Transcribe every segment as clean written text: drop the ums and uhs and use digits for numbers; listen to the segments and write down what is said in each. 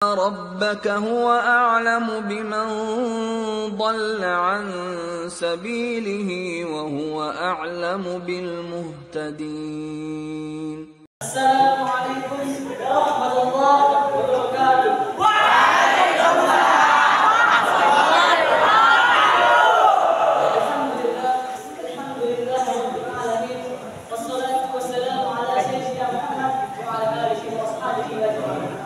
ربك هو أعلم بمن ضل عن سبيله وهو أعلم بالمهتدين. السلام عليكم ورحمة الله وبركاته. الحمد لله رب العالمين والصلاة والسلام على سيدنا محمد وعلى آله وأصحابه أجمعين.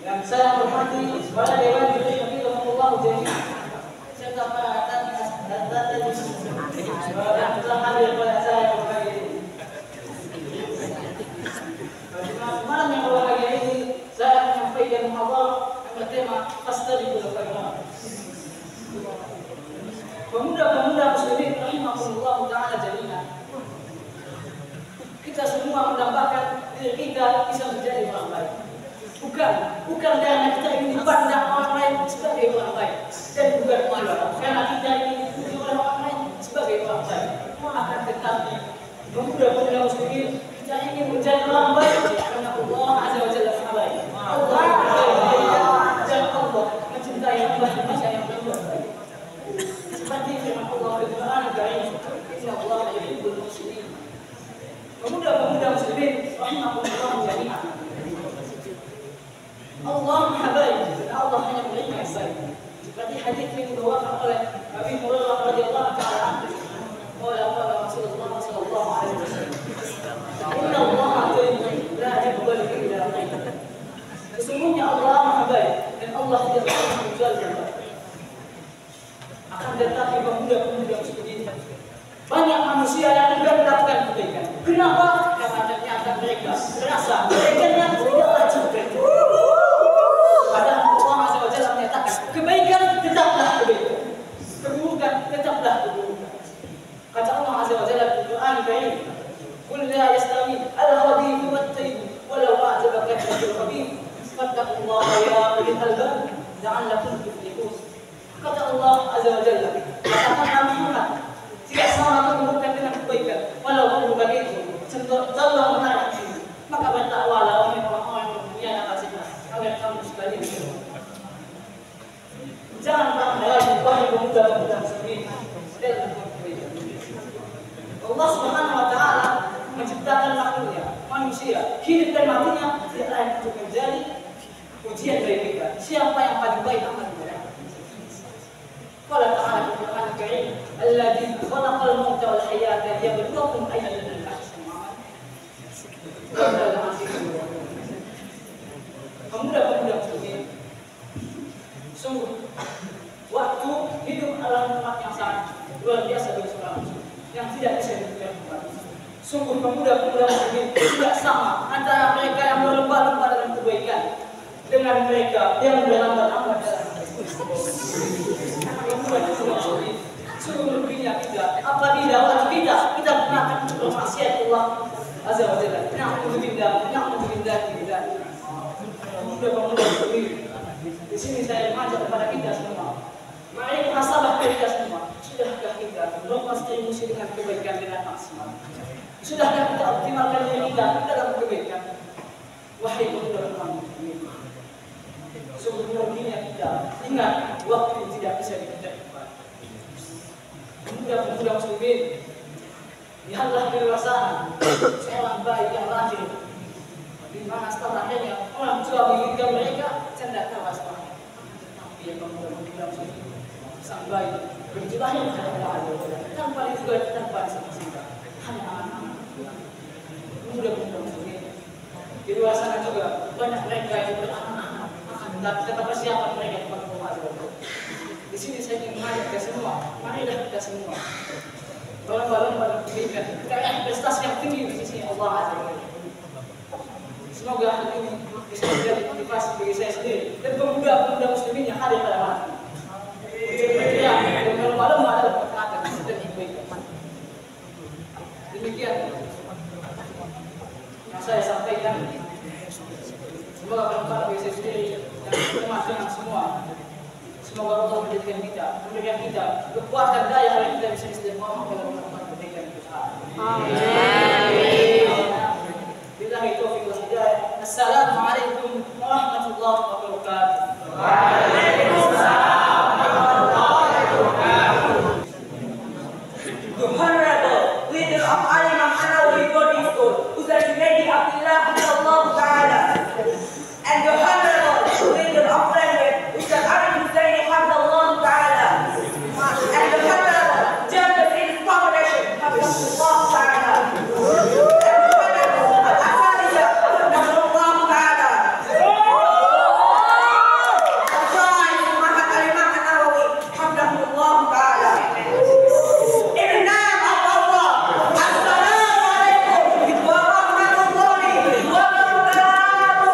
Yang saya hormati para dewan juri hafizahumullah jami'an serta para hadirin yang telah hadir pada saya pagi ini. Malam yang berbahagia ini saya menyampaikan muhadharah yang bertema Fastabiqul Khairat. Pemuda-pemuda muslimin rahimahumullah taala jami'an. Kita semua mendambakan diri kita bisa menjadi orang baik. Bukan karena kita ingin dipandang orang lain sebagai orang baik, dan bukan karena kita ingin dipuji oleh orang lain sebagai orang baik. Akan tetapi pemuda-pemuda muslimin kita ingin menjadi orang baik karena Allah Azza wa Jalla baik. Allah dan Allah mencintai hamba-hamba yang berbuat baik. Seperti firman Allah di Quran Al-Karim, "Inna Allah yuhibbul muhsinin." Pemuda-pemuda muslimin rahimahumullah jami'an. Allah Maha Baik dan Allah hanya memberikan yang baik. Seperti hadis yang dibawakan oleh Abi Hurairah radhiyallahu taala anhu. Qala Rasulullah sallallahu alaihi wasallam, "Inna Allah tayyibun la yaqbalu illa tayyib." Sesungguhnya Allah Maha Baik dan Allah tidak pernah menjual yang baik. Akan tetapi pemuda-pemuda muslimin banyak manusia yang tidak melakukan kebaikan. Kenapa? Karena ternyata mereka merasa kebaikannya tidaklah cukup. Padahal Allah Azza wa Jalla menyatakan kebaikan tetaplah kebaikan, keburukan tetaplah keburukan. Kata Allah Azza wa Jalla di Quran Al-Karim, "Qul la yastawi al-khabith wat-tayyib walau a'jabaka al-khabith fattaqullaha ya ulil albab la'allakum tuflihun." Kata Allah Azza wa Jalla, katakanlah Muhammad, tidak sama keburukan dengan kebaikan, walau keburukan itu cenderung menarik. Maka bertakwalah wahai orang-orang yang mempunyai akal sehat, agar kamu sekalian jangan pernah merayu wahai pemuda-pemuda muslimin dalam kebaikan. Allah Subhanahu wa taala menciptakan makhluknya, manusia, hidup dan matinya tidak lain untuk menjadi ujian bagi kita. Siapa yang paling baik akan mereka. Qala ta'ala fi Al-Qur'an Al-Karim, "Alladzi khalaqal mauta wal hayata liyabluwakum ayyukum ahsanu amala." Pemuda-pemuda muslimin, sungguh waktu hidup adalah tempat yang sangat luar biasa bagi seorang muslim yang tidak bisa dilupakan. Sungguh pemuda-pemuda muslimin tidak sama antara mereka yang berlomba-lomba dalam kebaikan dengan mereka yang berlambat-lambat dalam kebaikan. Sungguh meruginya kita apabila waktu kita gunakan untuk bermaksiat Allah Azza wa Jalla. Na'udzubillah. Pemuda-pemuda muslimin, di sini saya mengajak kepada kita semua. Mari muhasabah kita semua. Sudahkah kita berkontribusi dengan kebaikan dengan maksimal? Sudahkah kita optimalkan diri kita dalam kebaikan? Wahai pemuda-pemuda muslimin, sungguh meruginya kita. Ingat, waktu tidak bisa dikejar. Pemuda-pemuda muslimin, lihatlah kedewasaan seorang bayi yang lahir, di mana setelah lahirnya orang tua menginginkan mereka cendak tewas. Tapi yang pemuda-pemuda muslimin, sang bayi begitu lahir tanpa ditugas, tanpa disangka, hanya anak-anak. Pemuda-pemuda muslimin, di luar sana juga banyak mereka yang beranak-anak, tetapi tetap persiapan mereka di depan Allah Azza wa Jalla. Di sini saya ingin mengajak kita semua, marilah kita semua berlomba-lomba dalam kebaikan, kita akan prestasi yang tinggi di sisi Allah Azza wa Jalla. Semoga hal ini bisa menjadi motivasi bagi saya sendiri dan pemuda-pemuda muslimin yang hadir pada malam ini. Dan berlomba-lomba dalam ketaatan dan kebaikan. Demikian yang saya sampaikan. kebaikan. Semoga bermanfaat bagi saya sendiri dan bermanfaat dengan semua. Semoga Allah memberikan kita kekuatan daya agar kita bisa istiqomah dalam melakukan kebaikan kita. Amin. Billahi taufiq wal hidayah. Assalamualaikum warahmatullahi wabarakatuh. Waalaikumsalam warahmatullahi wabarakatuh. The Honorable Leader of Al-Imam Anawawi Boarding School, Ustaz Junaidi Abdullah Hafizahullah Ta'ala, and the Honorable Leader of Language, Ustaz Arif Husaini Hafizahullah Ta'ala, and the Honorable Judge in his Foundation, Hafizahullah Ta'ala, and the Honorable Al-Asatidha Hafizahullah Ta'ala, the Prime Muhammad Al-Imam Anawawi Hafizahullah Ta'ala. In the name of Allah, Assalamu alaikum wa rahmatullahi wa barakatuh.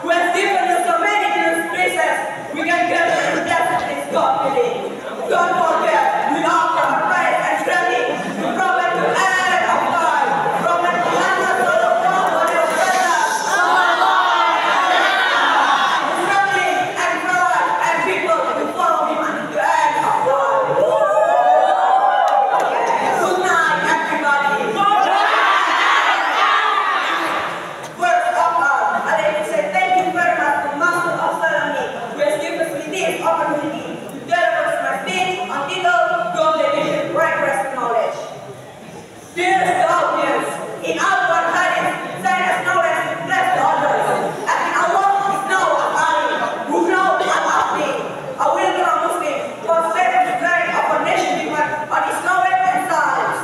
Who has given us so many new spaces we can gather and bless this God today. Don't forget, we offer our praise and tribute to Prophet to end of time, Prophet Muhammad sallallahu alaihi wasallam. Struggling and proud and people who follow him until the end of time. Good night, everybody. First of all, I'd like to say thank you very much to Master of Salami, who has given us this opportunity to deliver my speech on entitled Gold Edition Rigorous Knowledge. Dearest audience, in our one hadith, science knowledge to bless the others, as in Allah is now al-Alim, who knows al-Aqlim, a well-known Muslim, who has set the strength of a nation given on his knowledge and science.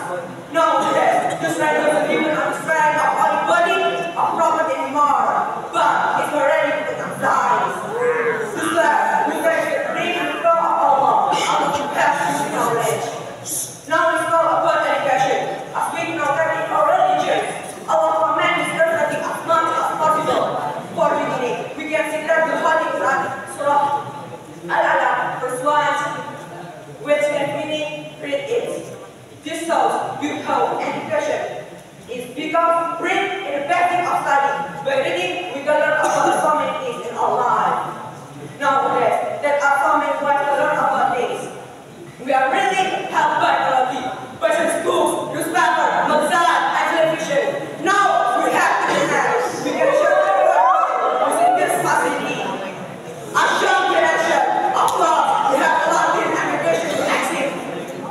Nonetheless, this right was given on the strength of our body, of prophet anymore, but it's already put on science. This last, we thank the great flow of Allah, out of compassion and knowledge. Now we know about education, as we know that in our religion, our command is learning as much as possible. For beginning, we can see that the Holy Quran, Surah Al-Alaq, verse 1, which can meaning read it. This shows you how education is because read in the basic of study. By reading, we can learn about so many things in our life. Nowadays, there are so many ways to learn about things. We are really helped by technology, questions, books, newspaper, magazine, and television. Now we have internet. We can share everyone using this facility. A young generation, of course, we have a lot of education to access,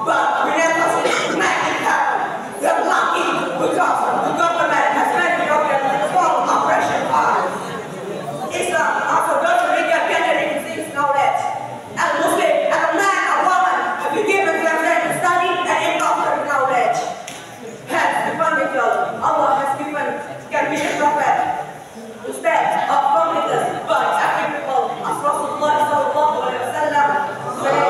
but we never see it make it happen. We are lucky because the government has made the organization full operation hard. Islam also doesn't really get any disease knowledge. As Muslim, as a man or woman, have you given them to study and encounter knowledge? Hence, the fundamental Allah has given can be a prophet instead of competence, but applicable as Rasulullah sallallahu alaihi wasallam said,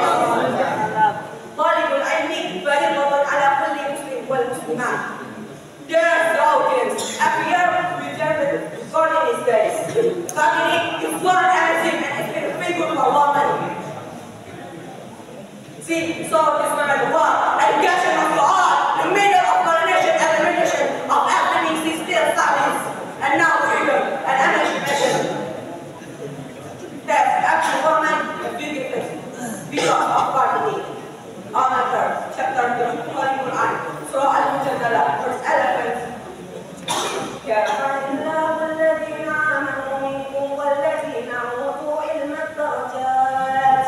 "Talib al-ilmi fariidatun ala kulli muslim wal muslimat." Dear audience, every year we celebrate Golden His Days. Studying is learn everything and it's been very good for women. See, so this is one education of God, the middle of coronation and the meditation of everything is still studies. And now freedom and emancipation. That every woman is big difference because of godly. Another chapter 2, Holy Quran, Surah Al-Mujadala, verse 11. كَفَرَ اللَّهُ الَّذِينَ آمَنُوا مِنكُمْ وَالَّذِينَ أُوتُوا عِلْمَ الدَّرَجَاتِ.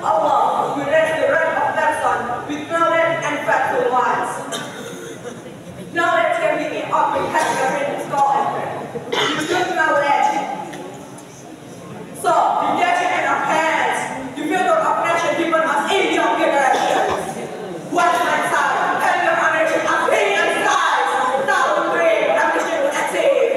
Allah will raise the rank of person with knowledge and faithful ones. Knowledge can be in open category in school. Good knowledge. So, education in our hands, the future of nation given us in young generation. One man side, and your nation as big as size, now we bring ambition to achieve.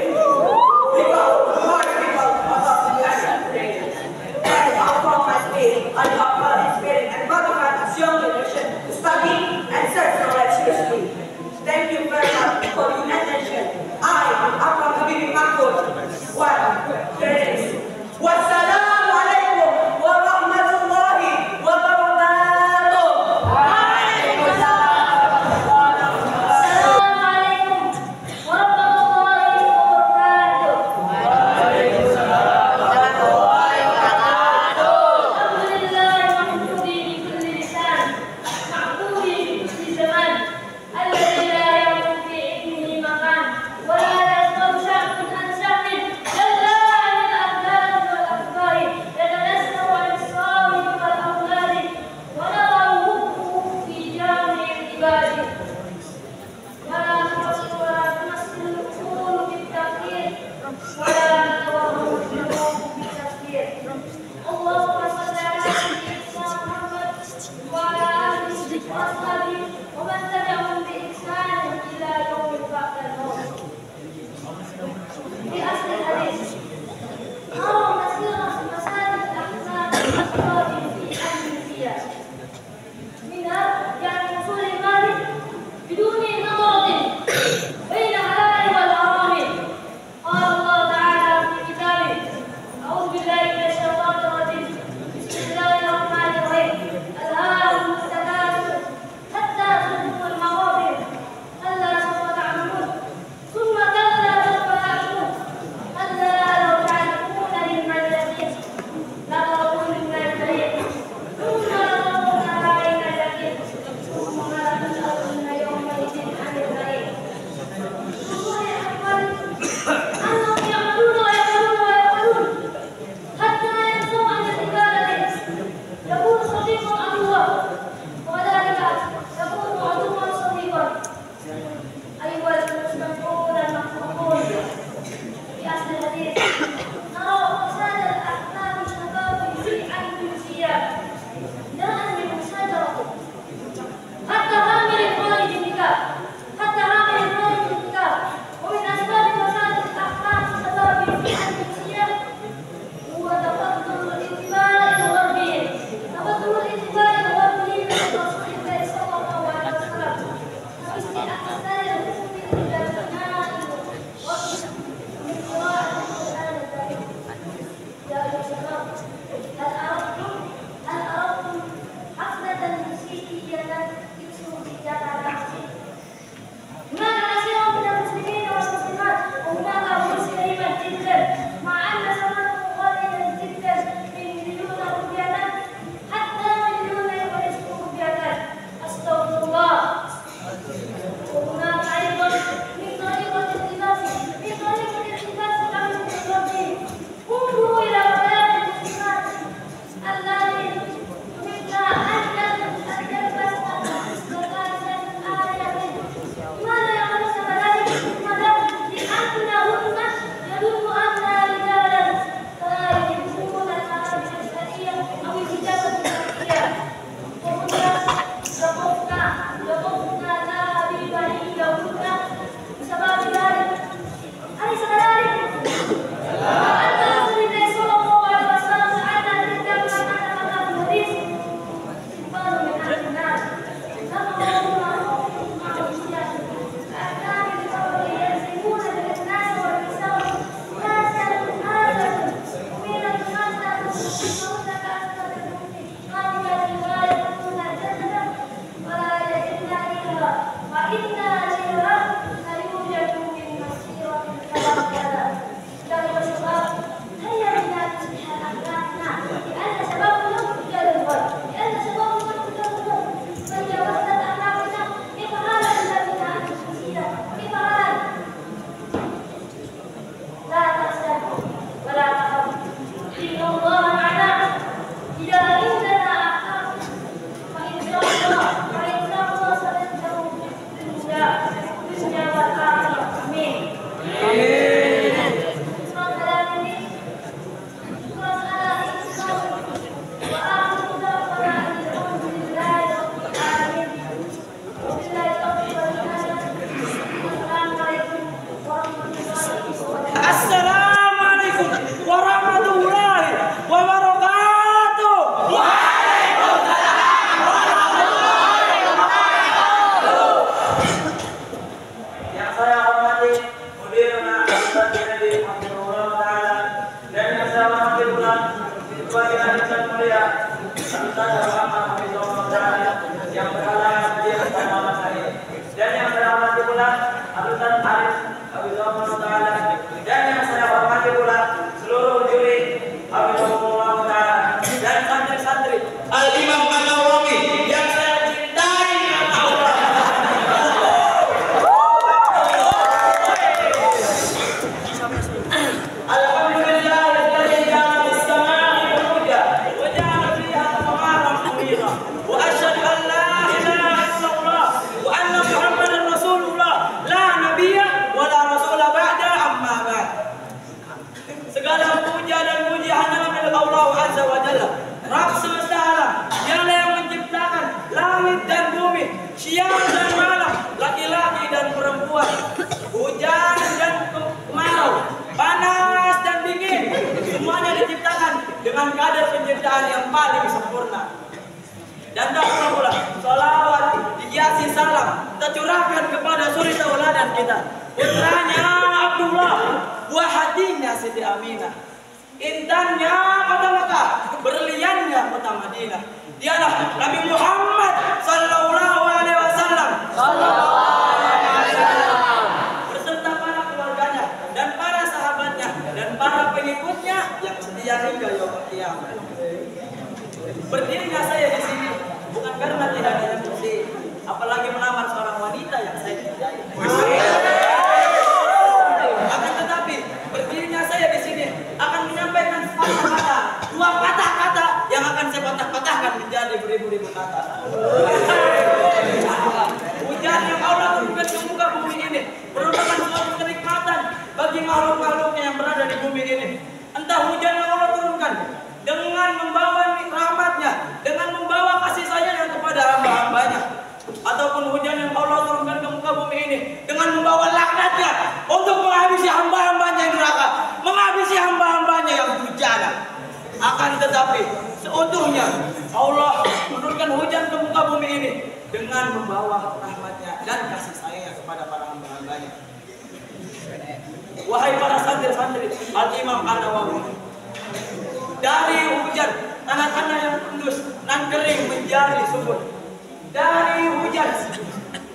siang dan malam, laki-laki dan perempuan, hujan dan kemarau, panas dan dingin, semuanya diciptakan dengan kadar penciptaan yang paling sempurna. Dan tak pula salawat dihiasi salam kita curahkan kepada suri tauladan kita, putranya Abdullah, buah hatinya Siti Aminah, intannya kota Mekah, berliannya kota Madinah. Dialah Nabi Muhammad sallallahu alaihi wasallam beserta para keluarganya dan para sahabatnya dan para pengikutnya yang setia hingga yaumul qiyamah. Berdirinya saya di sini bukan karena tidak ada kursi, apalagi melamar seorang wanita yang saya cintai. Akan tetapi berdirinya saya di sini akan menyampaikan kata-kata, dua kata-kata yang akan saya patah-patahkan menjadi beribu-ribu kata. Hujan yang Allah turunkan ke muka bumi ini merupakan suatu kenikmatan bagi makhluk-makhluknya yang berada di bumi ini. Entah hujan yang Allah turunkan dengan membawa rahmatnya, dengan membawa kasih sayangnya kepada hamba-hambanya, ataupun hujan yang Allah turunkan ke muka bumi ini dengan membawa laknatnya untuk menghabisi hamba-hambanya yang neraka, menghabisi hamba-hambanya yang durjana. Akan tetapi seutuhnya Allah menurunkan hujan ke muka bumi ini dengan membawa rahmatnya dan kasih sayangnya kepada para hamba-hambanya. Wahai para santri-santri Al-Imam An-Nawawi, dari hujan tanah-tanah yang tandus nan kering menjadi subur, dari hujan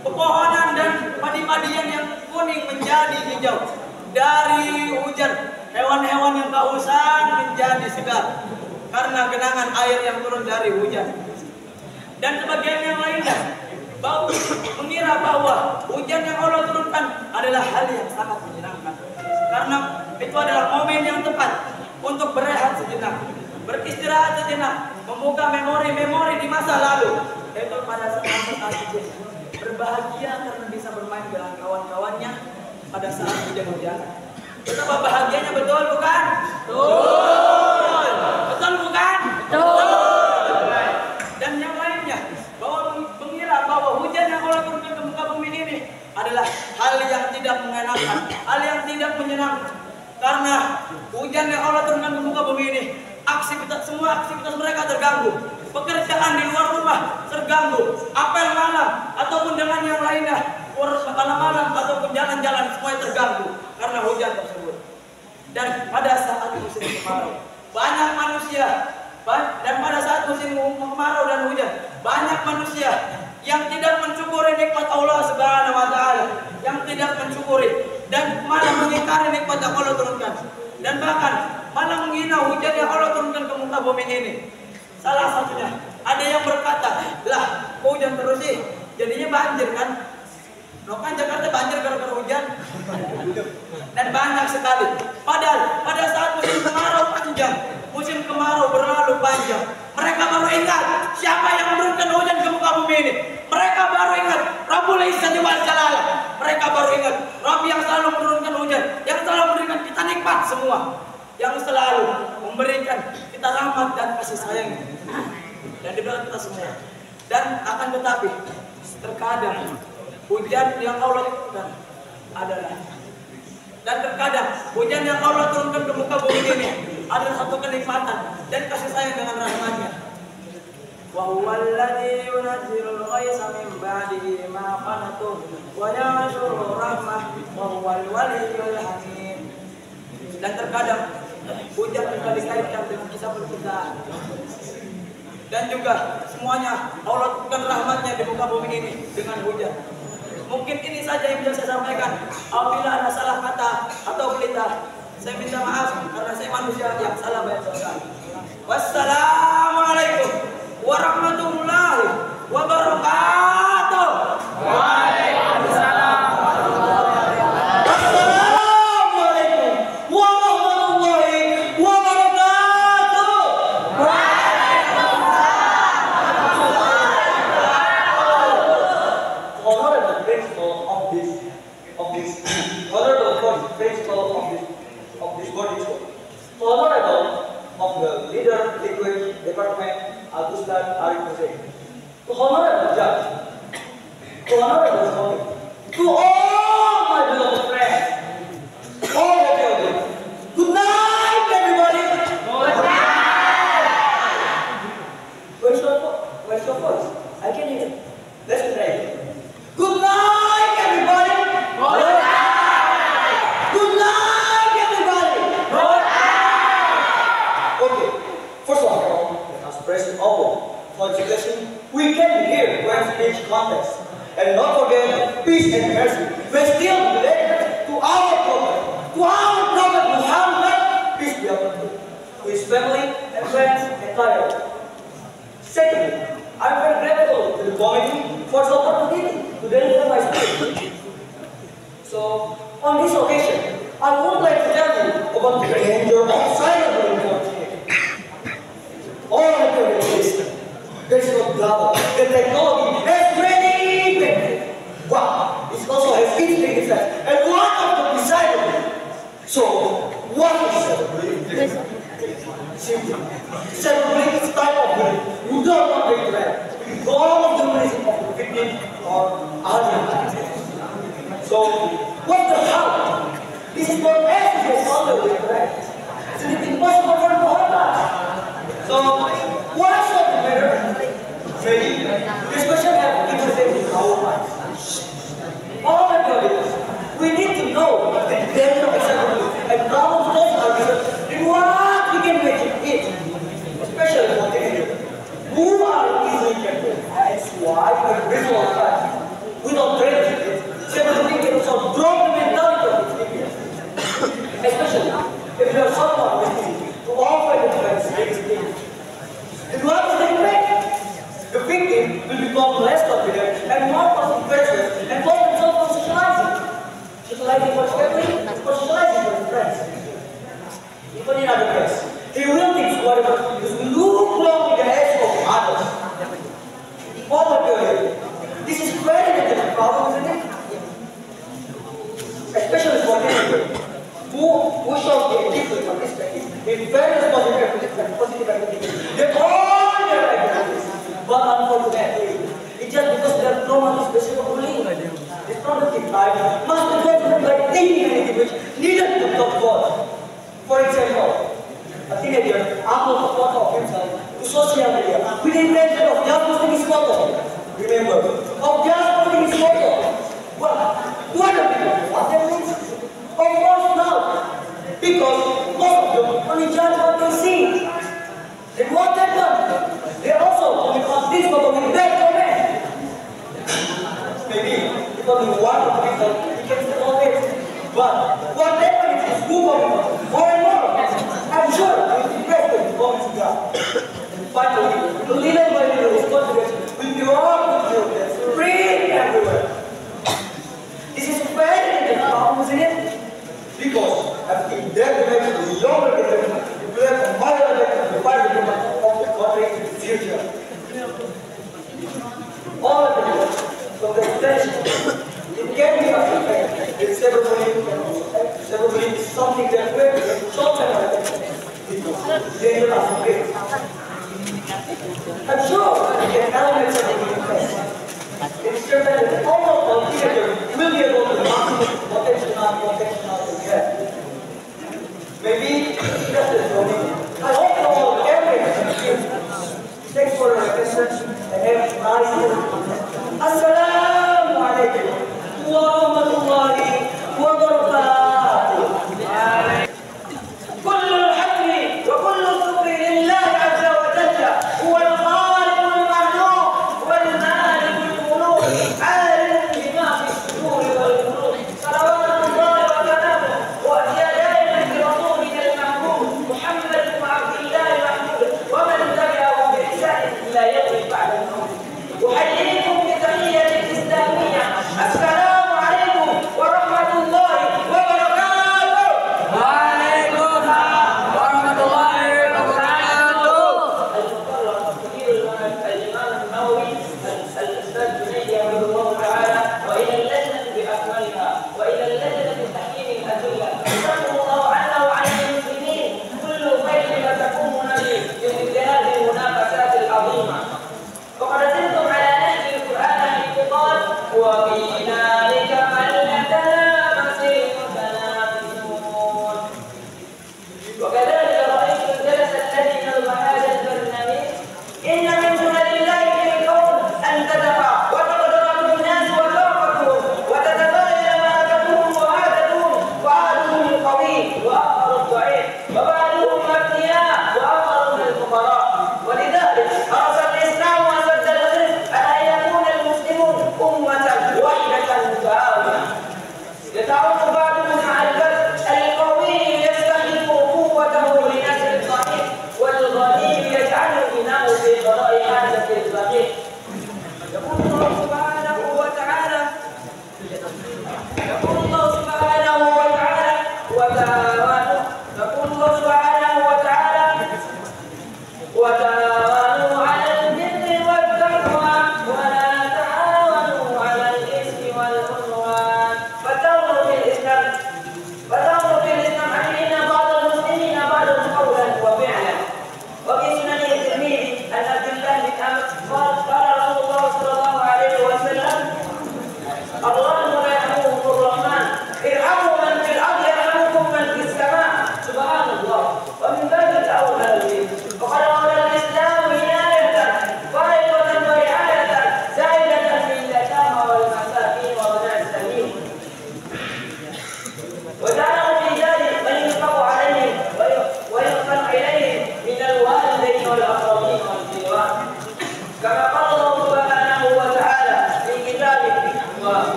pepohonan dan padi-padian yang kuning menjadi hijau, dari hujan hewan-hewan yang kehausan menjadi segar karena genangan air yang turun dari hujan. Dan sebagian yang lainnya mengira bahwa hujan yang Allah turunkan adalah hal yang sangat menyenangkan, karena itu adalah momen yang tepat untuk berehat sejenak, beristirahat sejenak, membuka memori-memori di masa lalu, yaitu pada saat itu berbahagia karena bisa bermain dengan kawan-kawannya pada saat hujan-hujanan. Betapa bahagianya, betul bukan? Betul. Betul bukan? Betul. Dan yang lainnya bahwa mengira bahwa hujan yang Allah turunkan ke muka bumi ini adalah hal yang tidak mengenakan, hal yang tidak menyenangkan. Karena hujan yang Allah turunkan ke muka bumi ini, semua aktivitas mereka terganggu, pekerjaan di luar rumah terganggu, apel malam ataupun dengan yang lainnya, malam-malam ataupun jalan-jalan semuanya terganggu karena hujan tersebut. Dan pada saat musim kemarau, banyak manusia, dan pada saat musim kemarau dan hujan, banyak manusia yang tidak mensyukuri nikmat Allah Subhanahu wa taala, yang tidak mensyukuri dan malah mengingkari nikmat yang Allah turunkan, dan bahkan malah menghina hujan yang Allah turunkan ke muka bumi ini. Salah satunya ada yang berkata, lah hujan terus sih jadinya banjir kan? Loh kan Jakarta banjir gara-gara hujan. Dan banyak sekali. Padahal pada saat musim kemarau panjang, musim kemarau berlalu panjang, mereka baru ingat siapa yang menurunkan hujan ke muka bumi ini. Mereka baru ingat Rabbul Izzati wal Jalal. Mereka baru ingat Rabb yang selalu menurunkan hujan, yang selalu memberikan kita nikmat semua, yang selalu memberikan kita rahmat dan kasih sayang dan diberikan kita semua. Dan akan tetapi terkadang hujan yang Allah turunkan adalah, dan terkadang hujan yang Allah turunkan ke muka bumi ini adalah satu kenikmatan dan kasih sayang dengan rahmatnya. Wa huwal ladzi yunazzilul ghaitsa min ba'di ma qanatu wa yanshuru rahmah wa huwal waliyyul hamid. Dan terkadang hujan juga dikaitkan dengan kisah percintaan. Dan juga semuanya Allah turunkan rahmatnya di muka bumi ini dengan hujan. Mungkin ini saja yang bisa saya sampaikan. Apabila ada salah kata atau pelita, saya minta maaf karena saya manusia yang salah banyak dosa. Wassalamualaikum warahmatullahi wabarakatuh. Waalaikumsalam. Assalamualaikum warahmatullahi wabarakatuh. Honorable principal of this honorable principal of this body, honorable of the leader language department Agustan Arif Hussein, honorable judge, to another morning, to all my beloved friends, all the children. Good night, everybody. Good night. Where's your voice? I can hear. Let's try. Good night, everybody. Good night. Good night, everybody. Good night. Okay. First of all, as President Obo for education, we can hear when speech context. And not forget peace and mercy. We still relate to our prophet Muhammad, peace be upon him, to his family and friends entirely. Secondly, I'm very grateful to the committee for the opportunity to deliver my speech. So, on this occasion, I would like to tell you about the danger of silent reporting. All I can is there is no doubt that technology has many benefits. But it also has its effects, and one of them is silent. So, what is celebrating? Simply, celebrate this type of belief. You don't want to regret all of the reason of the victim or other. So, what the hell? This is not as if it's all the regret. It's impossible for the whole class. So, what is the matter? Maybe this question has interested in our minds. All the brothers, we need to know the depth of example and problem solve our research in what we can make it, especially for the area. Who are easily capable? That's why we visual class. Without training it, several can also drop the mentality of its figures. Especially if you have someone with you to offer the defense against it. And what is the effect? The victim will become less confident and more confident and find themselves from socializing. Socializing for his family, or socializing for his friends. Even in other ways, he will think whatever is look long in the heads of others. All the period. This is very difficult problem, isn't it? Especially for people who shall be addicted to perspective in various positive activities. They all their activities. But unfortunately, it's just because they are no one specific bullying. This productive life must be driven by thinking anything which needed to talk about. For example, a teenager uploads a photo of himself to social media with the intention of just posting his photo. Remember, of just posting his photo. What do people what that means? Of course not. Because most of them only judge what they see. And what happened? They also only cause this photo with bad comment. Maybe if only one of the people he can say all this. But what happened is group of people more and more. I'm sure it will be best when the comments ground. And finally, little by little, his confidence will be all with you and spread everywhere. This is very difficult problem, isn't it? Because in their direction, the younger generation will have a higher direction to fight the movement of the country in the future. All of them, from the extension, it can be affected. It's several belief is something that will be short-term because they will not forget. I'm sure we can element something in the place. It's sure that almost all teenagers will be able to maximum potential they have. Maybe just as for me. I hope you all everything. Thanks for your attention and have a nice day. Assalamu alaikum wa rahmatullahi wa barakatuh. كل الحمد وكل الشكر لله عز وجل هو الخالق المعلوم والمالك الملوك عالم بما في الصدور والقلوب صلوات الله وسلامه وأحيا دائما برسوله المحبوب محمد بن عبد الله محمود ومن تبعه بإحسان لا يغرب بعد الموت. أحييكم بتحية الإسلامية السلام عليكم ورحمة الله وبركاته. وعليكم السلام ورحمة الله وبركاته. الإمام النووي الأستاذ جنيد رحمه الله تعالى وإلى اللجنة بأكملها وإلى اللجنة بتحكيم الأدلة يسلم الله عنا وعن المسلمين كل خير ما تقومون به بمثل هذه المنافسات العظيمة. وقد سرتم على نهج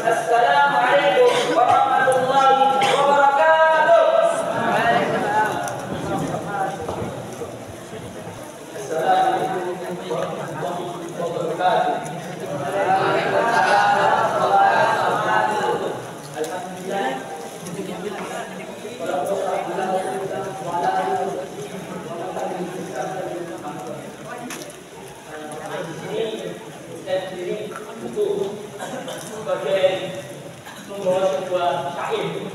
Assalamualaikum warahmatullahi wabarakatuh. Assalamualaikum warahmatullahi wabarakatuh. Sebagai membawa sebuah syair.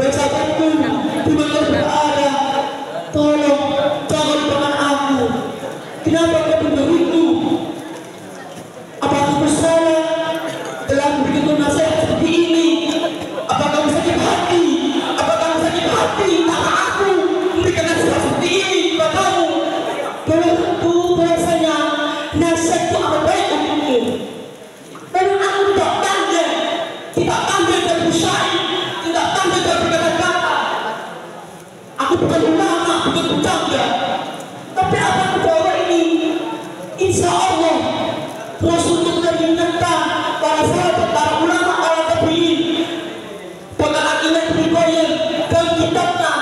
Sahabatku, di mana berada, Tolong jangan lupakan aku. Kenapa kau begitu? Apa aku bersalah telah begitu nasihat seperti ini? Apa kamu sakit hati? Apa kamu sakit hati karena aku memberikan nasihat seperti ini padamu? Belum tentu bahasanya nasihat itu amat baik untukmu. Karena aku tidak pandai dan bersyai, tidak pandai dan berkata-kata. Aku bukan ulama, bukan bercanda. Tapi apa yang bawa ini? Insya Allah Rasul kita mengingatkan para sahabat, para ulama, para tabi'in, bahkan Al-Imam Ibnu Qayyim dan kitabnya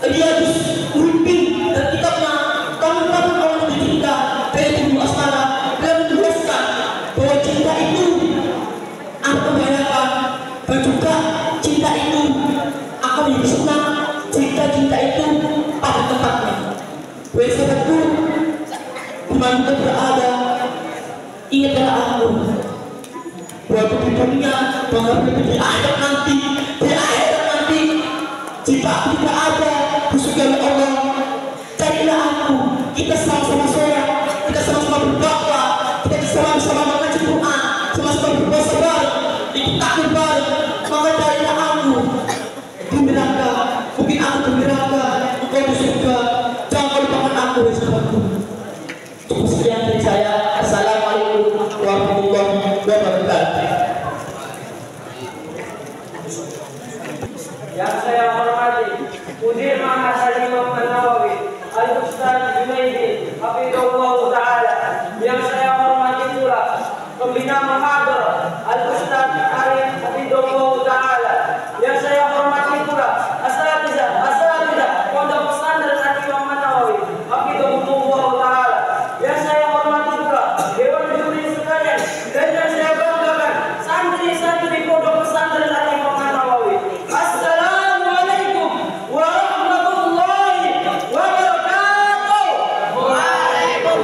Riyadhus Shalihin dan kitabnya Taman-Taman Orang Bercinta dari Ibnu Asmara beliau menjelaskan bahwa cinta itu akan membahayakan dan juga cinta itu akan menjadi senang jika cinta itu pada tempatnya. Wahai sahabatku, dimanapun berada, ingatlah aku bahwa di dunia, bahwa di akhirat nanti, jika aku tidak ada di surga Allah, carilah aku. Kita sama-sama sholat, kita sama-sama berdakwah, kita sama-sama mengaji Quran, sama-sama berpuasa bareng, ikut takbir bareng. Maka carilah aku di neraka, mungkin aku di neraka, engkau di surga. Jangan lupakan aku, wahai sahabatku. Cukup sekian dari saya. Assalamualaikum warahmatullahi wabarakatuh. Yang saya hormati Mudir Mahasiswa Imam An-Nawawi Al-Ustaz Junaidi Hafizahullah Ta'ala. Yang saya hormati pula Pembina Muhadarah Al-Ustaz Arif Hafizahullah Ta'ala. Yang saya hormati pula Asatidzah Pondok Pesantren Imam An-Nawawi Hafizahullah Ta'ala. Yang saya hormati pula Dewan Juri sekalian, dan yang saya banggakan santri-santri Pondok Pesantren Imam An-Nawawi. Assalamualaikum warahmatullahi wabarakatuh. Waalaikumsalam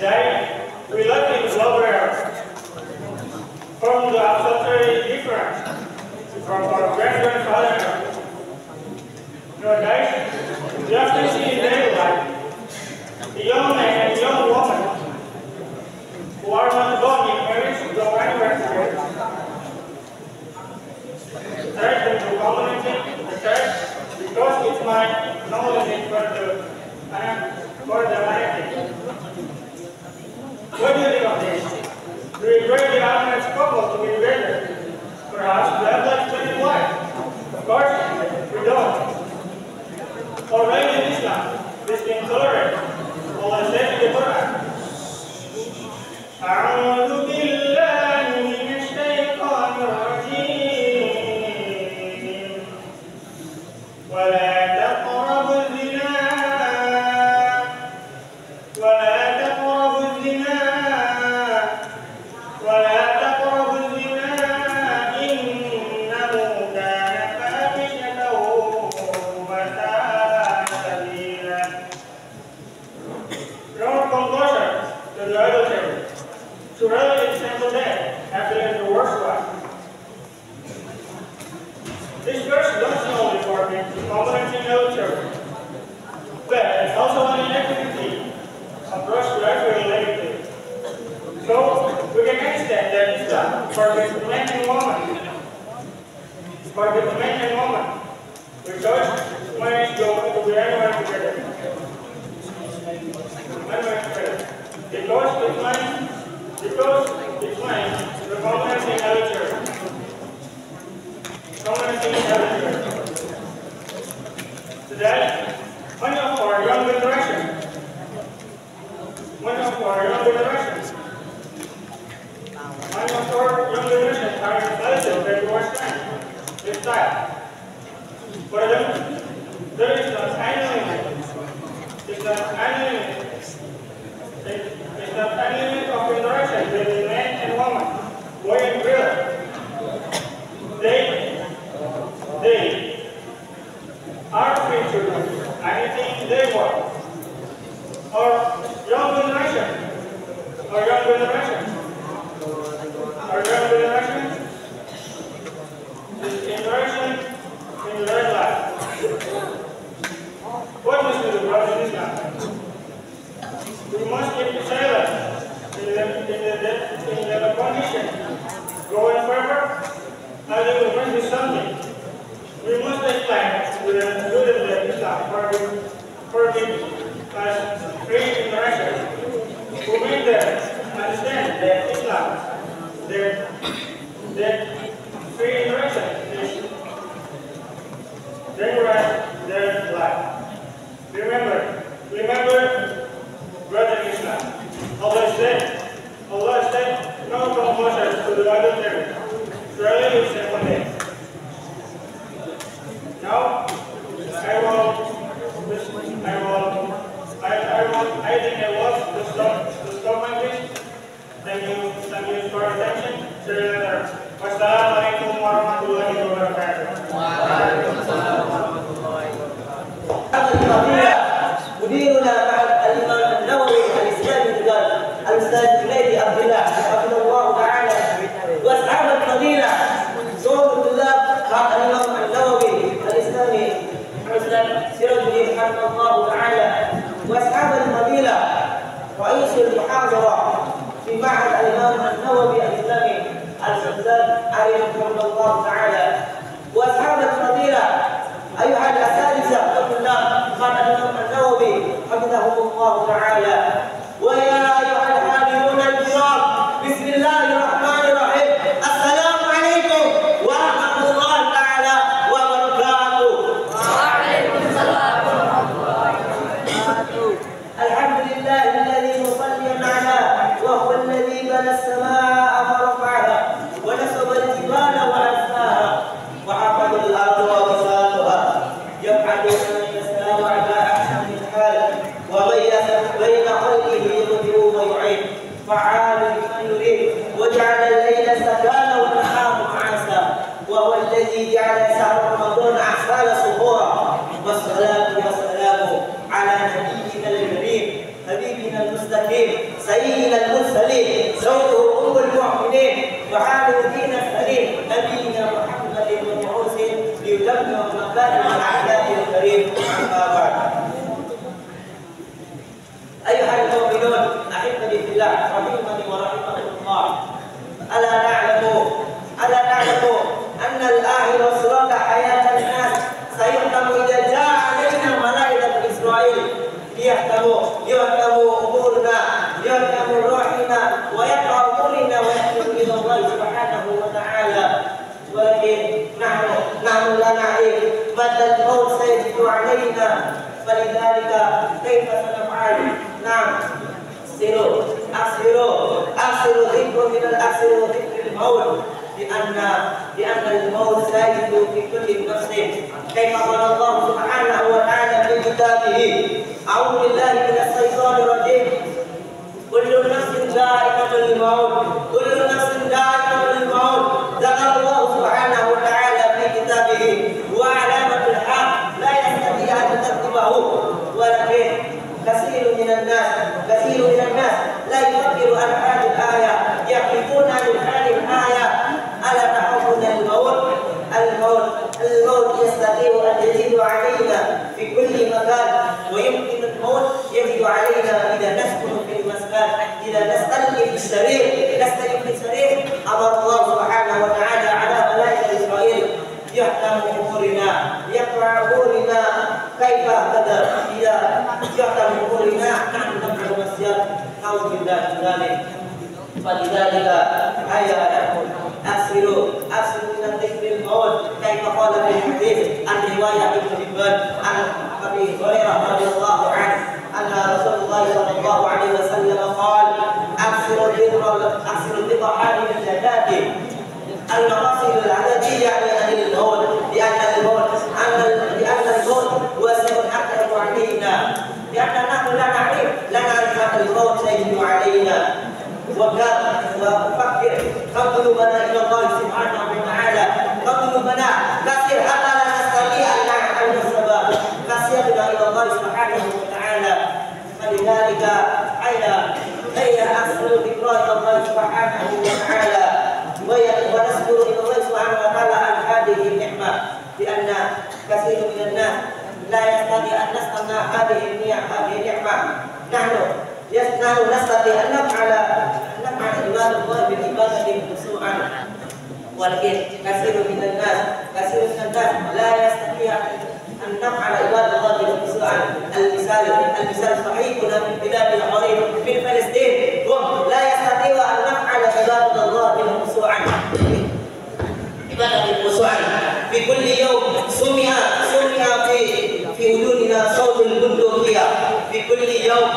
Today, we look in global from the absolutely different from our grandfather. Nowadays, we often see in daily life a young man and a young woman who are not born in marriage to go anywhere together. The church is the community, the church, because it's my knowledge for the marriage. What do you think of this? Do you agree the honest couple to be together? Perhaps to have like 20 wives? Of course, we don't. Already in Islam, this is intolerant. Allah said in the Quran, أعوذ بالله من الشيطان الرجيم ولا تقربوا الزنا ولا تقربوا الزنا ولا تقربوا الزنا إنه كان فاحشة وساء سبيلا. Your conclusion to the adultery. To really example that after the worst one. This verse doesn't only forbid committing adultery, but it's also an inactivity approach to every relative. So we can understand that Islam forbids man and woman. Forbids man and woman. Because marriage go to be anywhere together. Because it's mine, the community in culture. Today, one of our young generation are excited that you are standing this time. For them, there is not any limit. It's not any limit. It's not any limit of interaction between man and woman, boy and girl. They are free to do anything they want. Or young generation, is interaction in their life. What must we do about Islam? We must keep silent in the condition. Going further, I think we must do something. We must explain to the students that Islam forgive us free interaction. We make them understand that Islam, that free interaction is their life. Remember, brother Islam. Allah said, no compulsion to the adultery. Surely you say one day. Now, I think I was to stop my speech. Thank you for your attention. See you later. Wassalamualaikum warahmatullahi wabarakatuh. مديرنا مع الإمام النووي الإسلامي الأستاذ جنيد عبد الله حفظه الله تعالى وأصحاب الفضيلة زوج الطلاب مع الإمام النووي الإسلامي الأستاذ سراج الدين حفظه الله تعالى وأصحاب الفضيلة رئيس المحاضرة في معهد الإمام النووي الإسلامي الأستاذ علي حفظه الله تعالى وأصحاب الفضيلة أيها الأساتذة والطلاب مع الإمام النووي حفظهم الله تعالى ويا أيها الحاضرون الكرام بسم الله الرحمن الرحيم السلام عليكم ورحمة الله تعالى وبركاته. وعليكم السلام ورحمة الله وبركاته. الحمد لله الذي مصليا على وهو الذي بنى السماء فرفعها ونصب الجبال وأرساها وحفظ الأرض ووسطها يفعل ما يشاء على أحسن الحال وميز بين سيدنا المرسلين زوجه أم المؤمنين وحامل دين السليم نبينا محمد المبعوث ليتمم مكارم الأخلاق الكريم. أما بعد، أيها المؤمنون أحبتي في الله رحمني ورحمكم الله، ألا نعلم أن الآخر صراط حياة الناس سيختم إذا جاء علينا ملائكة إسرائيل ليختموا أمورنا، ليختموا روحنا ويقع أمورنا ويحكم إلى الله سبحانه وتعالى. ولكن نحن لا نعرف متى الموت سيجد علينا، فلذلك كيف سنفعل؟ نعم، أكثروا ذكر من الأكثر ذكر الموت، لأن الموت سيجد في كل نفس، كيف قال الله سبحانه وتعالى في كتابه: أعوذ بالله من الشيطان الرجيم، كل نفس ذائقة الموت، كل نفس ذائقة الموت. ذكر الله سبحانه وتعالى في كتابه وعلامة الحق لا يستطيع أن تكتبه، ولكن كثير من الناس لا يفكر عن هذه الآية، يقفون عن هذه الآية. ألا تخافون الموت يستطيع أن يزيد علينا في كل مكان، ويمكن الموت يزيد علينا إذا نسكن في المسكن، إذا نستلقي في السرير. أمر الله سبحانه وتعالى على ملائكة إسرائيل يحكم أمورنا، يقرأ أمورنا. كيف هذا؟ إذا يحكم أمورنا نحن نفعل مسير أعوذ بالله من ذلك. فلذلك هيا نحن أكثروا من ذكر الموت، كيف قال في الحديث عن رواية ابن حبان عن أبي هريرة رضي الله عنه أن رسول الله صلى الله عليه وسلم قال: أكثروا الذكر حامل الزكاة المقاصد العددية يعني عن الموت، لأن الموت واسع أكثر علينا، لأن نحن لا نعرف أن الموت سيجد علينا. وفكر قلوبنا إلى الله سبحانه وتعالى، قلوبنا كثير حتى لا نستطيع أن نعلم السبب، كثيرنا إلى الله سبحانه وتعالى. فلذلك هيا أكثر ذكر الله سبحانه وتعالى، ونذكر إلى الله سبحانه وتعالى عن هذه النعمة، لأن كثير من الناس لا يستطيع أن نستمع هذه النعمة. نحن نستطيع أن نفعل عباد الله بالعبادة خشوعا، ولكن كثير من الناس لا يستطيع أن نفعل عباد الله خشوعا. المثال صحيح هنا من بلاد القريب من فلسطين، هم لا يستطيع أن نفعل عباد الله خشوعا. في كل يوم سمع في وجودنا صوت البندقية، في كل يوم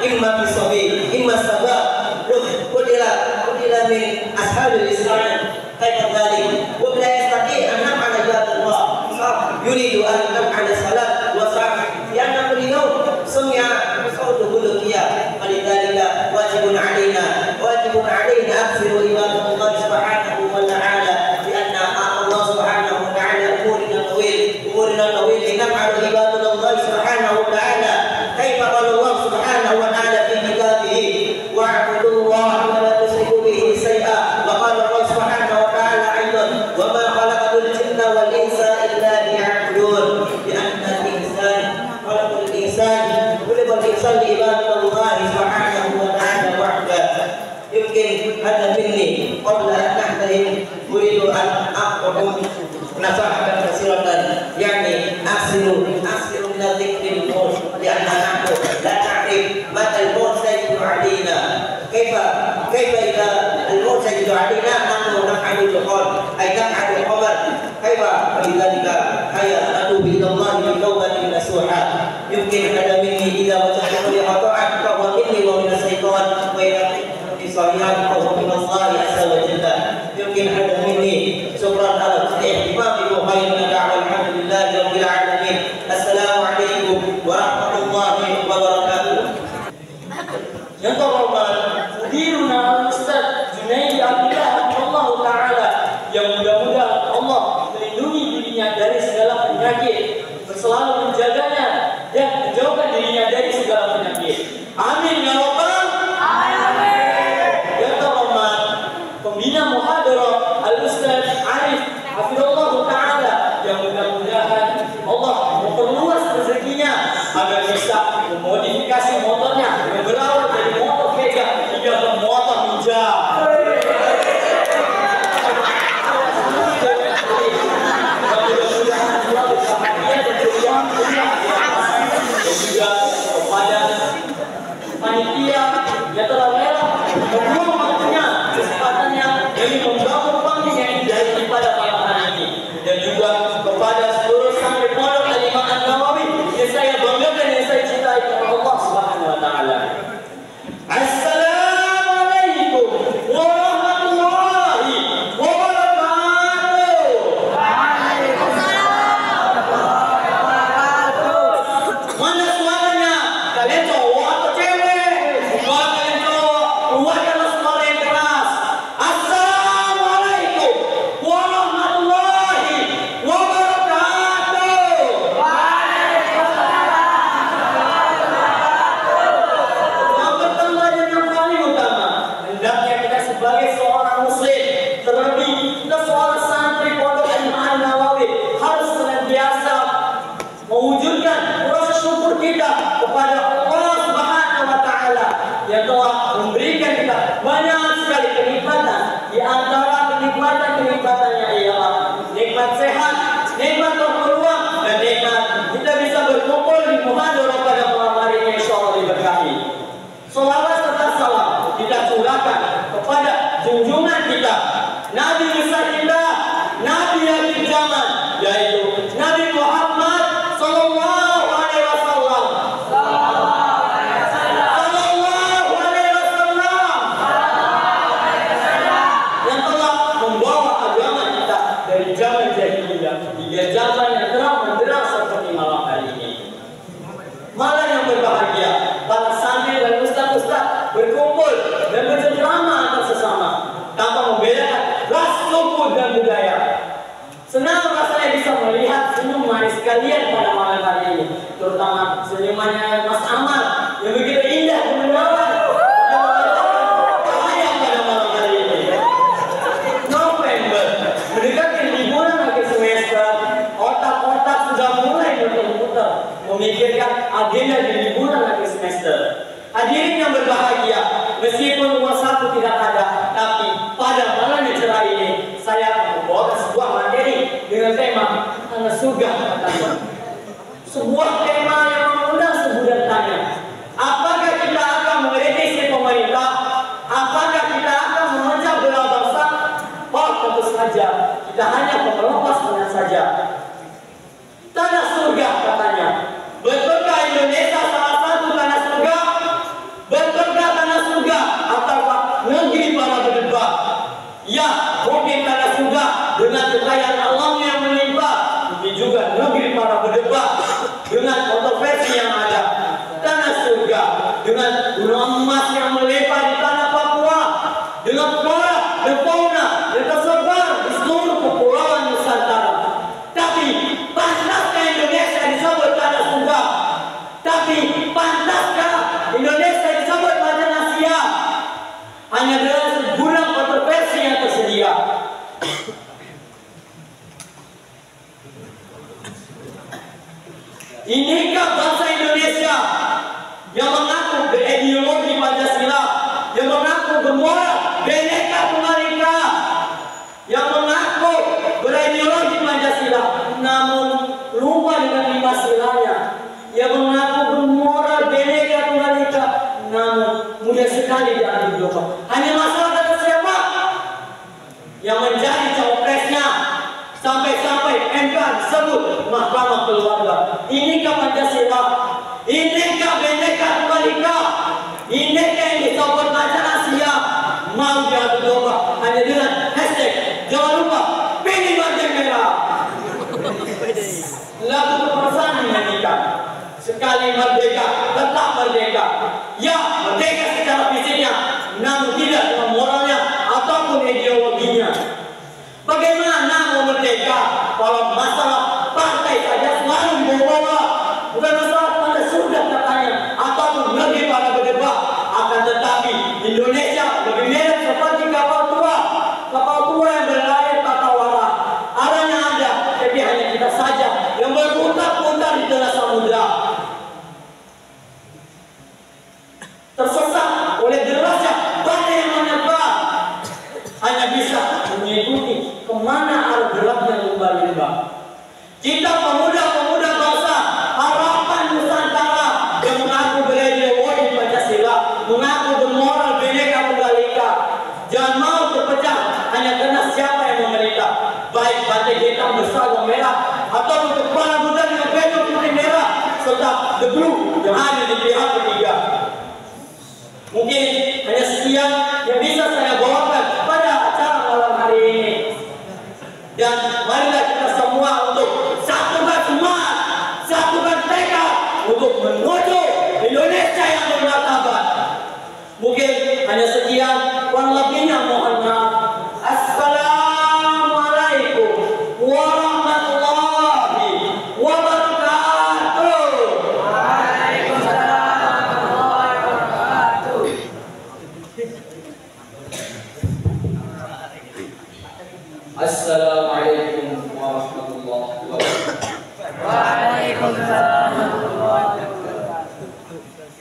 إما في الصبي إما الصباح قتل من أصحاب الإسلام. كيف ذلك؟ ولا يستطيع أن نفعل عباد الله، يريد أن نفعل الصلاة وصعب، لأن كل يوم سمع صوت البندقية. فلذلك واجب علينا أكثر عباد الله سبحانه وتعالى، لأن الله سبحانه وتعالى أمورنا طويل لنفعل عباد الله سبحانه وتعالى. كيف قال الله سبحانه وتعالى في كتابه: واعبدوا الله ولا تشركوا به شيئا. وقال الله سبحانه وتعالى أيضا: وما خلقت الجن والإنس إلا ليعبدون، لأن الإنسان خلق الإنسان لعبادة الله سبحانه وتعالى وحده. يمكن هذا مني قبل أن نحترم أريد أن أخبركم نصائح كثيرة، يعني أكثروا من ذكر الموت، لأن نحن لا نعرف متى الموت سيجد علينا. كيف إذا الموت سيجد علينا نحن نفعل الخير أي نفعل الخبر؟ كيف؟ ولذلك هيا نتوب إلى الله بتوبة نصوحة. يمكن هذا مني إذا وجدت لي خطأ فهو مني ومن الشيطان، وإذا في صحيحات فهو من الله عز وجل. يمكن هذا مني. شكرا على احتفاظكم وخير دعوة. الحمد لله رب العالمين. السلام عليكم ورحمة الله وبركاته. Yang terhormat Mudiruna Al-Ustaz Junaidi Abdillah Allah Ta'ala, yang mudah-mudahan Allah melindungi dirinya dari segala penyakit, selalu menjaganya dan menjauhkan dirinya dari segala penyakit. Amin ya Rabbal panitia yang telah rela membuang waktunya, kesempatannya demi membangun panggung yang indah pada malam hari ini. Dan juga kepada seluruh santri pondok Al-Imam An-Nawawi yang saya banggakan, yang saya cintai kepada Allah Subhanahu wa taala. Assalamualaikum warahmatullahi wabarakatuh. Mana suaranya? Kalian cowok atau cewek? Kalau kalian cowok, keluarkanlah suara yang keras. Assalamualaikum warahmatullahi wabarakatuh. Yang pertama dan yang paling utama, hendaknya kita sebagai seorang muslim, terlebih kita seorang santri pondok Al-Imam An-Nawawi, harus senantiasa mewujudkan rasa syukur kita kepada Allah Subhanahu wa taala yang telah memberikan kita banyak sekali kenikmatan. Di antara kenikmatan-kenikmatannya ialah nikmat sehat, nikmat berpeluang, dan nikmat kita bisa berkumpul di muhadharah pada malam hari ini, insyaallah diberkahi. Salawat serta salam kita curahkan kepada junjungan kita, Nabi besar kita, Nabi akhir zaman, yaitu Nabi Muhammad sallallahu alaihi wasallam. Sallallahu alaihi wasallam. Yang telah membawa agama kita dari zaman jahiliyah hingga zaman yang terang benderang seperti malam hari ini. Malam yang berbahagia, para santri dan ustaz-ustaz berkumpul dan bercengkrama antar sesama tanpa membedakan ras, suku, dan budaya. Senang rasanya bisa melihat senyum manis kalian pada malam hari ini, terutama senyumannya Mas Amal yang begitu indah dan menawan cahaya pada malam hari ini. November mendekati liburan akhir semester, otak-otak sudah mulai berputar memikirkan agenda di liburan akhir semester. Hadirin yang berbahagia, meskipun uang saku tidak ada, tapi pada malam yang cerah ini saya membawa sebuah materi dengan tema Tanah Surga katanya. Sebuah tema yang mengundang sebuah tanya. Apakah kita akan mengkritisi pemerintah? Apakah kita akan memecah belah bangsa? Oh, tentu saja kita hanya melepas tangan saja. Tanah surga katanya. Betulkah Indonesia salah satu tanah surga? Betulkah tanah surga ataukah negeri para berdebat? Ya, mungkin tanah surga dengan kekayaan alam yang melimpah, mungkin juga negeri para berdebat dengan kontroversi yang ada. Tanah surga dengan gunung emas yang melimpah di tanah Papua, dengan flora dan fauna yang tersebar di seluruh kepulauan Nusantara. Tapi pantaskah Indonesia disebut tanah surga? Tapi pantaskah Indonesia disebut macan Asia? Hanya dengan segudang kontroversi yang tersedia. Inikah bangsa Indonesia yang mengaku berideologi Pancasila, yang mengaku bermoral Bhinneka Tunggal Ika, yang mengaku berideologi Pancasila, namun lupa dengan 5 silanya, yang mengaku bermoral Bhinneka Tunggal Ika, namun mudah sekali diambil domba. Hanya masalah kata siapa yang menjadi cawapresnya, sampai-sampai MK disebut Mahkamah Keluarga. Inikah Pancasila? Inikah Bhinneka Tunggal Ika? Inikah yang disebut macan Asia? Mau diadu domba hanya dengan hashtag jangan lupa pilih banteng merah. Lagu kebangsaan dinyanyikan. Sekali merdeka, tetap merdeka. Ya, merdeka secara fisiknya, namun tidak dengan moralnya ataupun ideologinya. Bagaimana mau merdeka kalau masalah partai saja selalu dibawa-bawa? Bukan masalah pada surga katanya ataupun negeri para berdebat. Akan tetapi Indonesia lebih mirip seperti kapal tua yang berlayar tanpa arah. Arahnya ada, tapi hanya kita saja yang berputar-putar di tengah samudra, tersesat oleh derasnya badai yang menyebar, hanya bisa mengikuti kemana arah geraknya lumba-lumba. Kita pemuda-pemuda bangsa harapan Nusantara yang mengaku berideologi Pancasila, Mungkin hanya sekian yang bisa saya bawakan pada acara malam hari ini. Dan marilah kita semua untuk satukan semangat, satukan tekad untuk menuju Indonesia yang bermartabat. Mungkin hanya sekian, kurang lebihnya mohon maaf. Assalamualaikum warahmatullahi wabarakatuh. Assalamualaikum warahmatullahi wabarakatuh. Waalaikumsalam warahmatullahi wabarakatuh.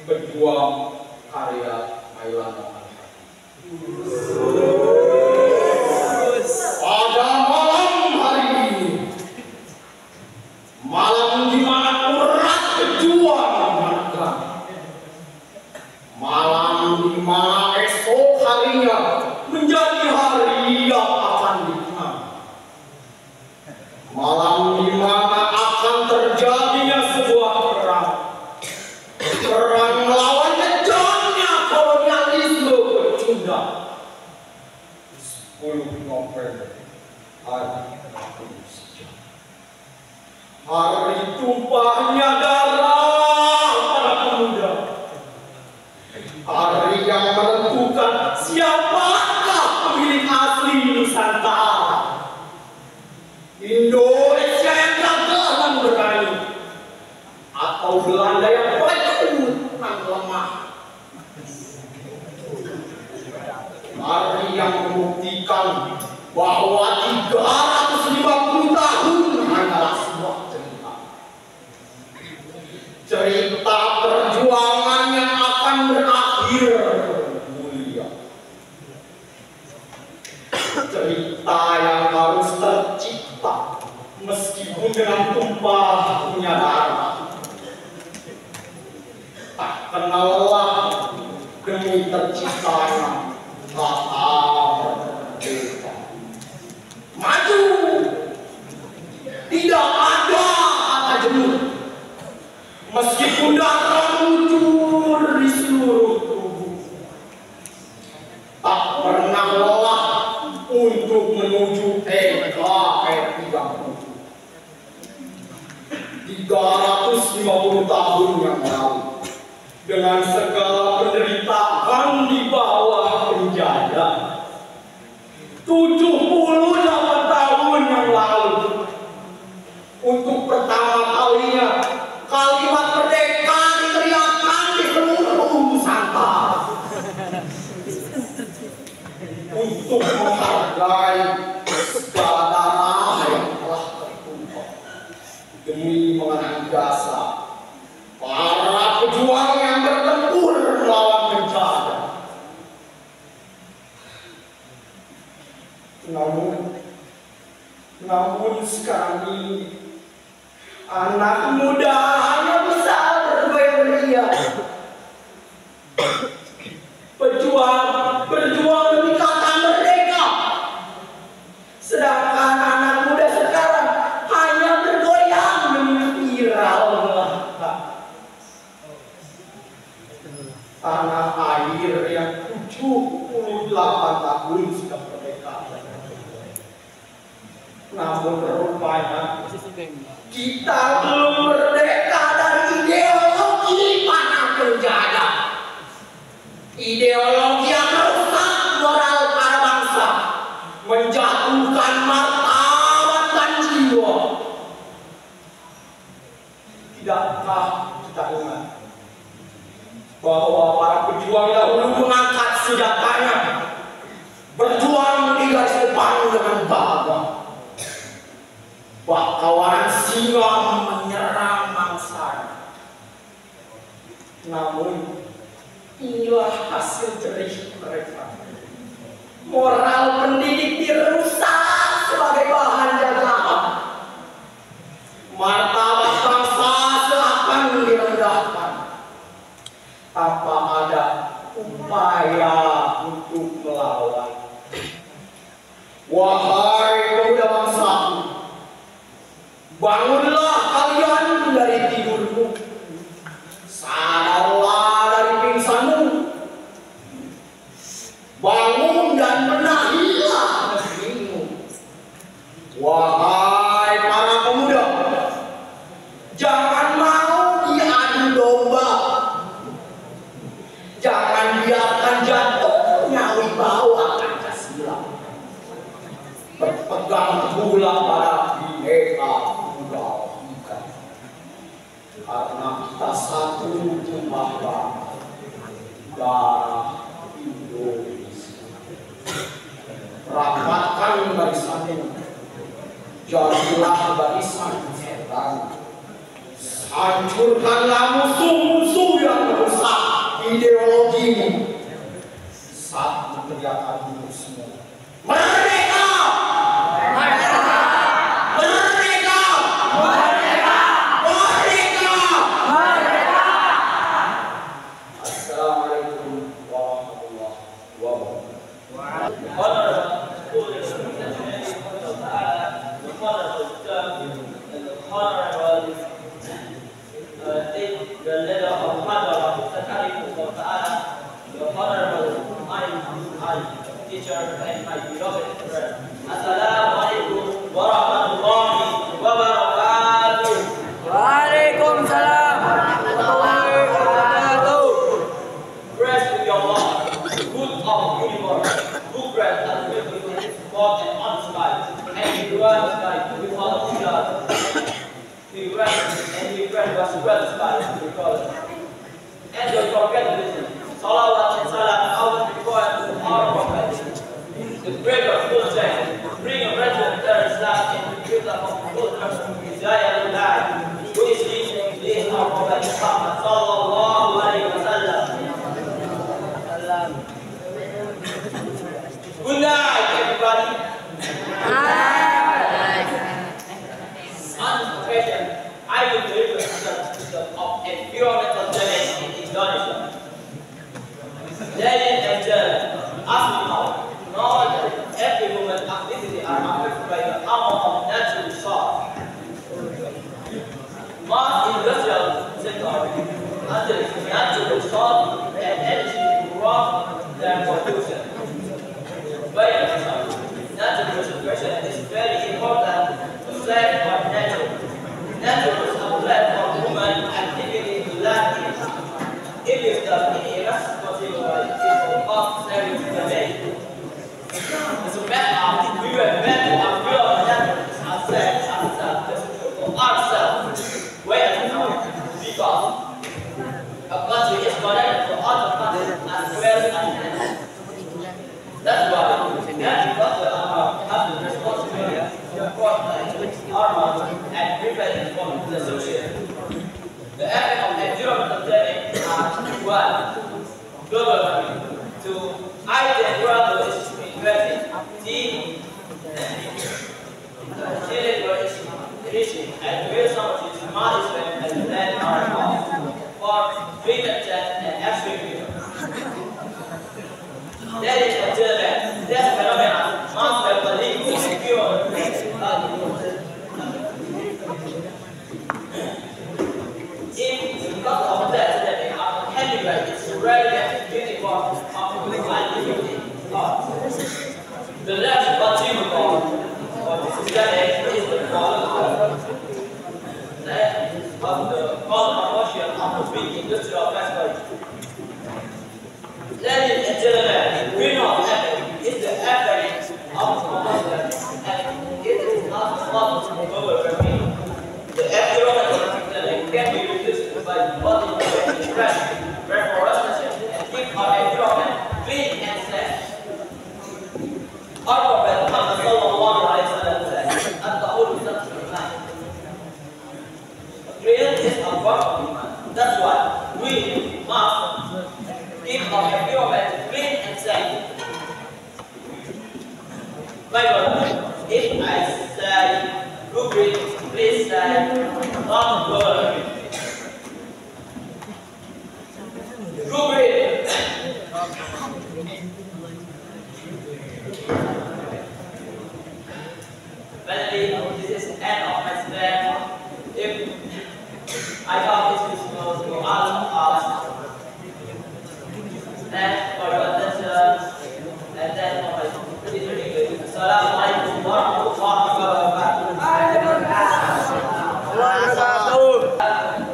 Berjuang karya Maulana. Pada malam hari ini, malam di mana urat pejuang mereka, malam di mana esok harinya menjadi hari yang akan dikenang, malam di mana akan terjadinya sebuah perang melawan kejamnya kolonialisme pecundang. 10 November, hari tumpahnya darah para pemuda, hari yang menentukan siapakah pemilik asli Nusantara, Indonesia yang gagah dan berani, atau Belanda yang bajut dan lemah. Hari yang membuktikan bahwa 350 tahun hanyalah sebuah cerita. Cerita perjuangan yang akan berakhir mulia. Cerita yang harus tercipta meskipun dengan tumpahnya darah. Tak kenal lelah demi terciptanya kata merdeka. Maju, tidak ada kata jenuh, meskipun darah mengucur di seluruh tubuh. Tak pernah lelah untuk menuju NKRI yang menuju 350 tahun yang lalu. Dengan segala penderitaan di bawah penjara, 78 tahun yang lalu, untuk pertama kalinya kalimat merdeka diteriakkan di seluruh Nusantara. Untuk menghargai segala darah yang telah tertumpah demi mengenang jasa para pejuang yang bertempur melawan penjara. Namun sekarang ini anak muda hanya bisa bergoyang-goyang. Berjuang demi kata merdeka. Sedangkan anak muda sekarang hanya bergoyang demi viral belaka. Tanah air yang 78 tahun sudah merdeka. Namun rupanya kita belum merdeka dari ideologi panah penjara. Ideologi yang merusak moral para bangsa, menjatuhkan martabat dan jiwa. Tidakkah kita ingat bahwa para pejuang dahulu mengangkat senjatanya, berjuang di garis depan dengan gagah. Bakawan singa menyerang mangsa. Namun inilah hasil jerih mereka. Moral pendidik dirusak sebagai bahan jagaan. Martabat bangsa seakan direndahkan tanpa ada upaya untuk melawan. Wahai pemuda bangsaku, bangunlah kalian dari tidurmu, sadarlah dari pingsanmu, biarkan jatuhnya wibawa Pancasila. Berpegang teguhlah pada Bhinneka Tunggal Ika. Karena kita satu tumpah darah Indonesia. Rapatkan barisanmu, jadilah barisan setan. Hancurkanlah musuh-musuh yang merusak ideologimu. Saat menegakkan diri semua. Merdeka! Merdeka! Merdeka! Merdeka! Merdeka! Merdeka! Assalamualaikum warahmatullahi wabarakatuh. The leader of Madara, Sakari Ta'ala, the honorable teacher and my beloved friend. Assalamu alaikum warahmatullahi wabarakatuh. Waalaikumsalam warahmatullahi wabarakatuh. Praise to your Lord, good of universe, who grant us beautiful spot and on sky, and he grants sky with all of God. He grant was gratified because and your congratulations. Salawat and salam always required to our prophet. The breaker of full strength, bring a resident there Islam and the giver of full trust, Hidayah al-Lai, who is leading is our prophet Muhammad sallallahu alayhi wa sallam. Good night, everybody. I will deliver the system of environmental damage in Indonesia. Ladies and gentlemen, as we know that every human activity are affected by the amount of natural resource. Mass industrial sector handles natural resource and energy to rough their production. By natural conservation is very important to save our nature. Nature is a platform for human activity to land in. It is the irresponsible by people of serving the nation. As a matter, we were meant to appeal on nature for ourselves, where because a country is connected to other countries as well as nature. That's why nature has the responsibility to protect our and prevent from the social. The effect of environmental damage are one, global warming, two, heightened ground erosion, three, erosion, and where some of these management and land are involved, four, climate change and extreme weather. Ladies and gentlemen, this phenomenon must have a link to secure because of that, anyway, it's rarely beautiful of unlimited thought. The last achievable of this study is the following. That of the promotion of the big industrial factory. Ladies and gentlemen, greenhouse effect is the effect of combustion and it is not global warming. The environmental can be reduced by body reforestation and keep our environment clean and safe. Our Prophet Muhammad sallallahu alaihi wasallam said, "At-tahuru sab'ul iman." Clean is a part of iman. That's why we must keep our environment clean and safe. My brother, if I say good reading, please say not good. Good reading. Finally, this is the end of my speech. If I hope this is useful to all of us. Thanks for your attention. And that's all my speech. Assalamualaikum warahmatullahi wabarakatuh.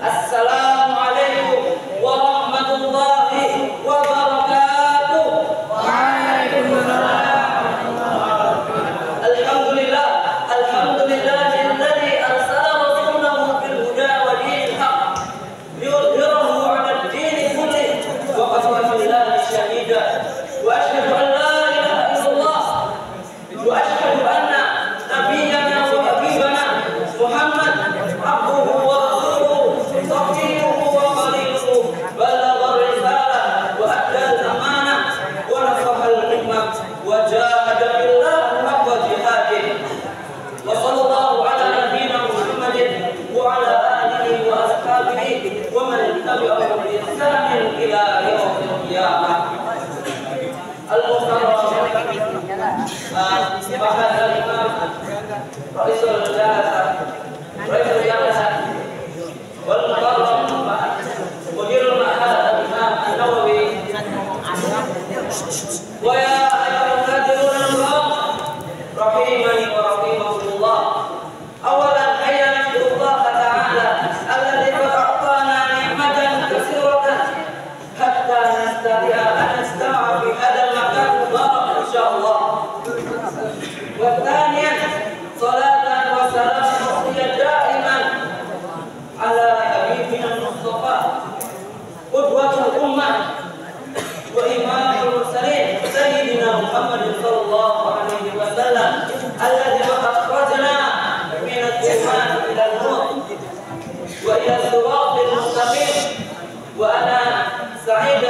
Assalamualaikum warahmatullahi wabarakatuh. وكفى بالله شهيدا وأشهد أن لا إله إلا الله وأشهد أن نبينا وحبيبنا محمد عبده ورسوله صفيه وخليله بلغ الرسالة وأدى الأمانة ونصح الأمة وجاهد في الله حق جهاده وصلى الله على نبينا محمد وعلى آله وأصحابه ومن تبعهم بإحسان إلى يوم القيامة. المحترم bahasa Imam Rasul Jalasa wal Mukarram Mudirul Ma'had Imam An-Nawawi wa ya ayyuhal hadirin al-kiram rahimani wa rahimakumullah. Awalan ayya nashkurullah ta'ala alladhi a'tana ni'matan katsiratan hatta nastati'a an nastama'a fi hadzal makan mubarak insyaallah. والثانيا صلاة وسلام وصية دائما على حبيبنا المصطفى قدوة الأمة وإمام المرسلين سيدنا محمد صلى الله عليه وسلم الذي أخرجنا من الظلمات إلى النور وإلى الصراط المستقيم. وأنا سعيد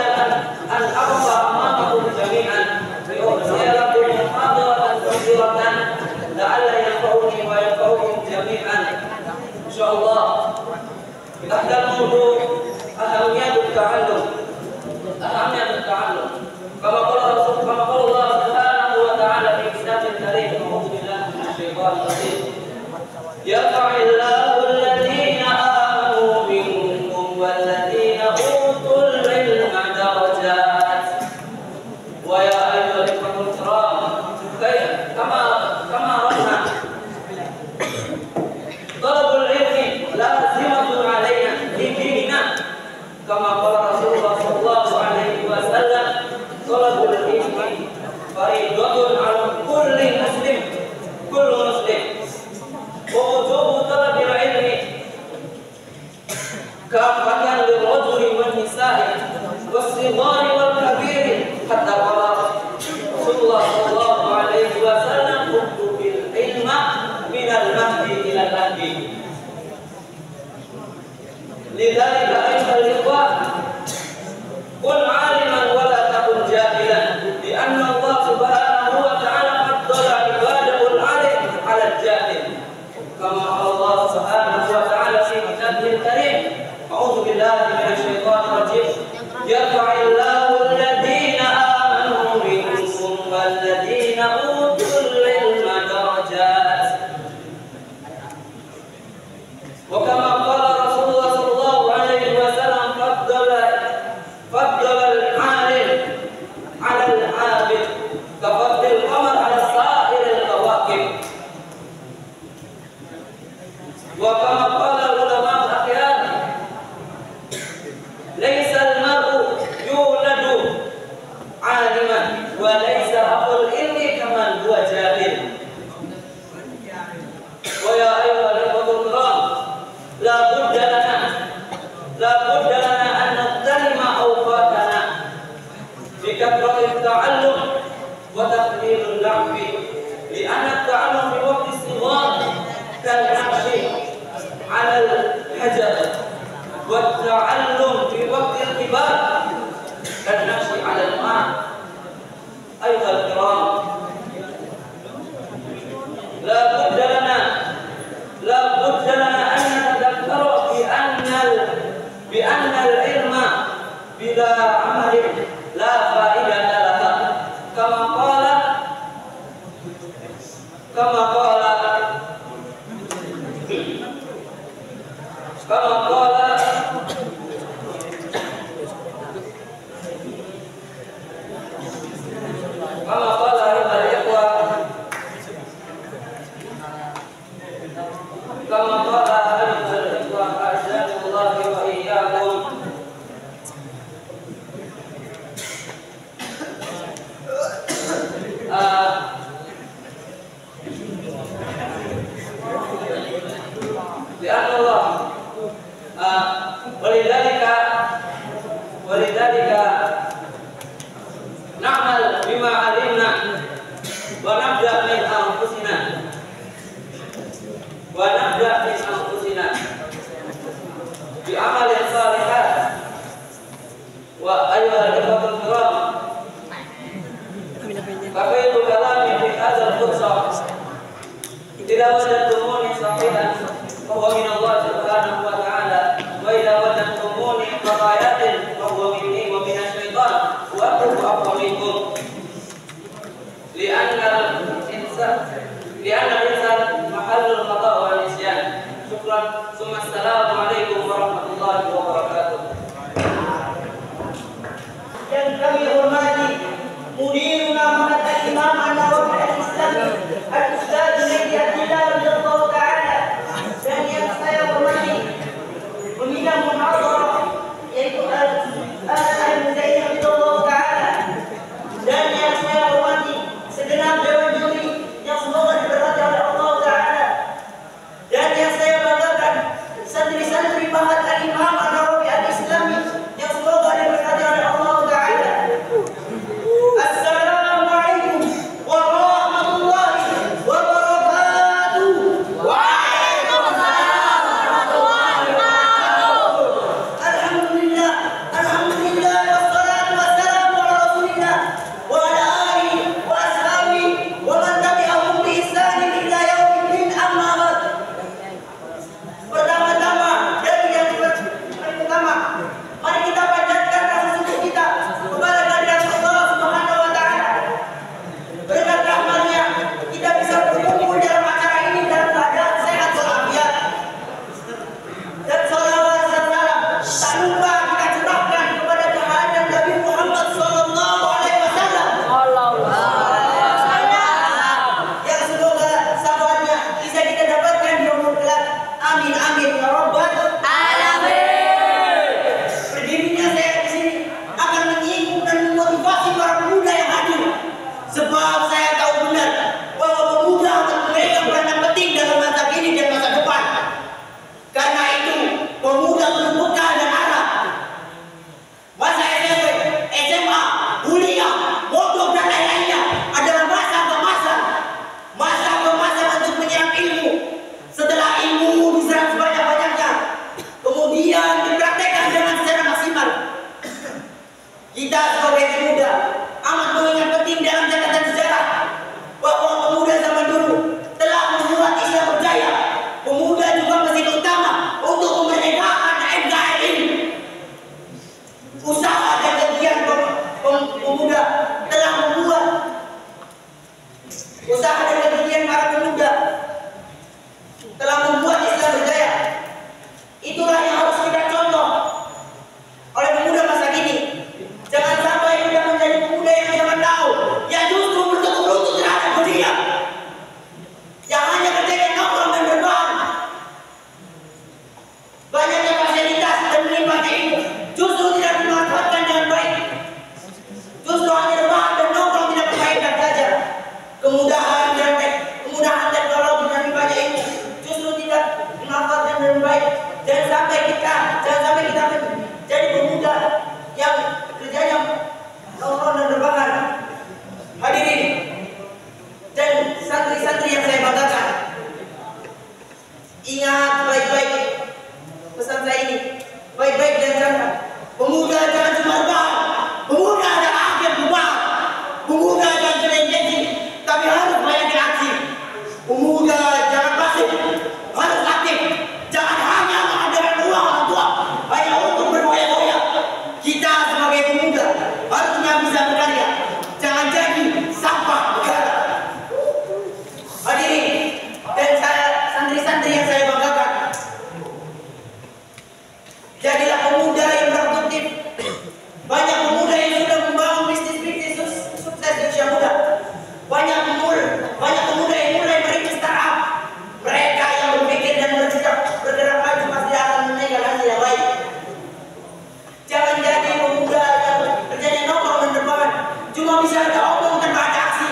أن أقف أمامكم جميعا لأحيي لكم محاضرة كثيرة لعل ينفعني وينفعكم جميعا إن شاء الله. تحت الموضوع أهمية التعلم كما قال الله سبحانه وتعالى في كتابه الكريم أعوذ بالله من الشيطان الرجيم يرفع الله الذين آمنوا منكم والذين أوتوا العلم درجات. ويا أيها الإخوة الكرام كما رأينا طلب العلم لازمة علينا في ديننا كما قال رسول الله صلى الله عليه وسلم طلب العلم فريضة على كل مسلم ووجوب طلب العلم كافة للرجل والنساء والصغار والكبير حتى قال رسول الله صلى الله عليه وسلم اطلب العلم من المهد إلى اللهد. لذلك أيها الإخوة كن عالما ولا تكن جاهلا لأن الله سبحانه وتعالى فضل عباده العالم على الجاهل كما قال الله سبحانه وتعالى في كتابه الكريم أعوذ بالله من الشيطان الرجيم يرفع الله الذين آمنوا منكم والذين أوتوا العلم درجات. وكما قال رسول الله صلى الله عليه وسلم فضل العالم على العابد كفضل القمر على سائر الكواكب. وكما قال العلماء الأخيار ليس المرء يولد عالما وليس أخو العلم كمن هو جاهل. ويا أيها الإخوة الكرام لا بد لنا أن نغتنم أوقاتنا بكثرة التعلم وتقليل اللعب لأن التعلم في وقت الصغار كالنقش على الحجر والتعلم في وقت الكبار كالنقش على الماء. أيها الكرام لا بد لنا أن نتذكر بأن العلم بلا عمل لا فائدة لها كما قال Ustaz. Assalamualaikum warahmatullahi wabarakatuh. Yang kami hormati Mudiruna Mahat Imam An-Nawawi Al-Islami Al-Ustaz Junaidi Abdillah radhiyallahu ta'ala, dan yang saya hormati pembina muhadarah yaitu Al-Muzayyid radhiyallahu ta'ala, dan yang saya hormati segenap dewan juri yang semoga diberkati oleh Allah ta'ala, dan yang saya banggakan santri-santri Mahat Al-Imam An-Nawawi Al-Islami yang semoga diberkati oleh Allah ta'ala. Assalamualaikum warahmatullahi wabarakatuh. Waalaikumsalam warahmatullahi wabarakatuh. Alhamdulillah, alhamdulillah, wassalatu wassalamu ala rasulillah wa ala alihi wa ashabihi wa man tabi'ahum bi ihsanin ila yaumiddin, amma ba'd. Pertama-tama dari yang pertama, mari kita panjatkan rasa syukur kita kepada kehadirat Allah Subhanahu wa taala. Berkat rahmatnya kita bisa berkumpul dalam acara ini dalam keadaan sehat walafiat. Dan salawat dan salam tak lupa kita curahkan kepada kehadiran Nabi Muhammad sallallahu alaihi wasallam. Yang semoga sahabatnya bisa kita dapatkan di umur kelak. Amin amin ya rabbal Alamin. Berdirinya saya di sini akan menyinggung dan memotivasi para pemuda yang hadir, sebab saya tahu benar bahwa pemuda akan memegang peranan penting dalam masa kini dan masa depan. Karena itu pemuda perlu bekal dan arah. Masa SMP, SMA, kuliah, pondok dan lain-lainnya adalah masa kemasan. Masa kemasan untuk menyerap ilmu. Setelah ilmu diserap sebanyak-banyaknya, kemudian dipraktekkan dengan secara maksimal. Kita sebagai pemuda amat mengingat penting dalam catatan sejarah bahwa pemuda zaman dulu telah membuat Islam berjaya. Pemuda juga mesin utama untuk kemerdekaan NKRI. Usaha dan kegiatan pemuda telah membuat usaha dan kegiatan para pemuda telah membuat Islam berjaya. Itulah yang harus kita contoh oleh pemuda masa kini. Jangan sampai kita menjadi pemuda yang zaman now, yang justru bertukuk lutut terhadap dunia, yang hanya kerjanya nongkrong dan berbahan. Banyaknya fasilitas dan melimpahnya ilmu justru tidak dimanfaatkan dengan baik. Justru hanya berbahan dan nongkrong tidak berfaedah saja. Kemudahan teknologi dan melimpahnya ilmu justru tidak dimanfaatkan dengan baik. Jangan sampai kita menjadi pemuda yang kerjanya nongkrong dan berbahan. Hadirin dan santri-santri yang saya banggakan, ingat baik-baik pesan saya ini, baik-baik dan jangan. Pemuda jangan cuma berbahan, pemuda jangan akhir berbahan, pemuda jangan berenggensi, tapi harus banyak aksi. Pemuda jangan pasif, harus aktif. Jangan hanya mengandalkan uang orang tua hanya untuk berboya-boya. Kita sebagai pemuda harusnya bisa berkarya, jangan jadi sampah negara. Hadirin dan saya santri-santri yang saya banggakan, jadilah pemuda yang produktif. Banyak pemuda yang sudah membangun bisnis sukses di usia muda. Banyak pemuda yang mulai merintis startup. Mereka yang berpikir dan bergerak maju pasti akan meninggal hasil yang baik. Jangan jadi pemuda yang kerjanya nongkrong dan berbahan, cuma bisa ada omong tanpa ada aksi,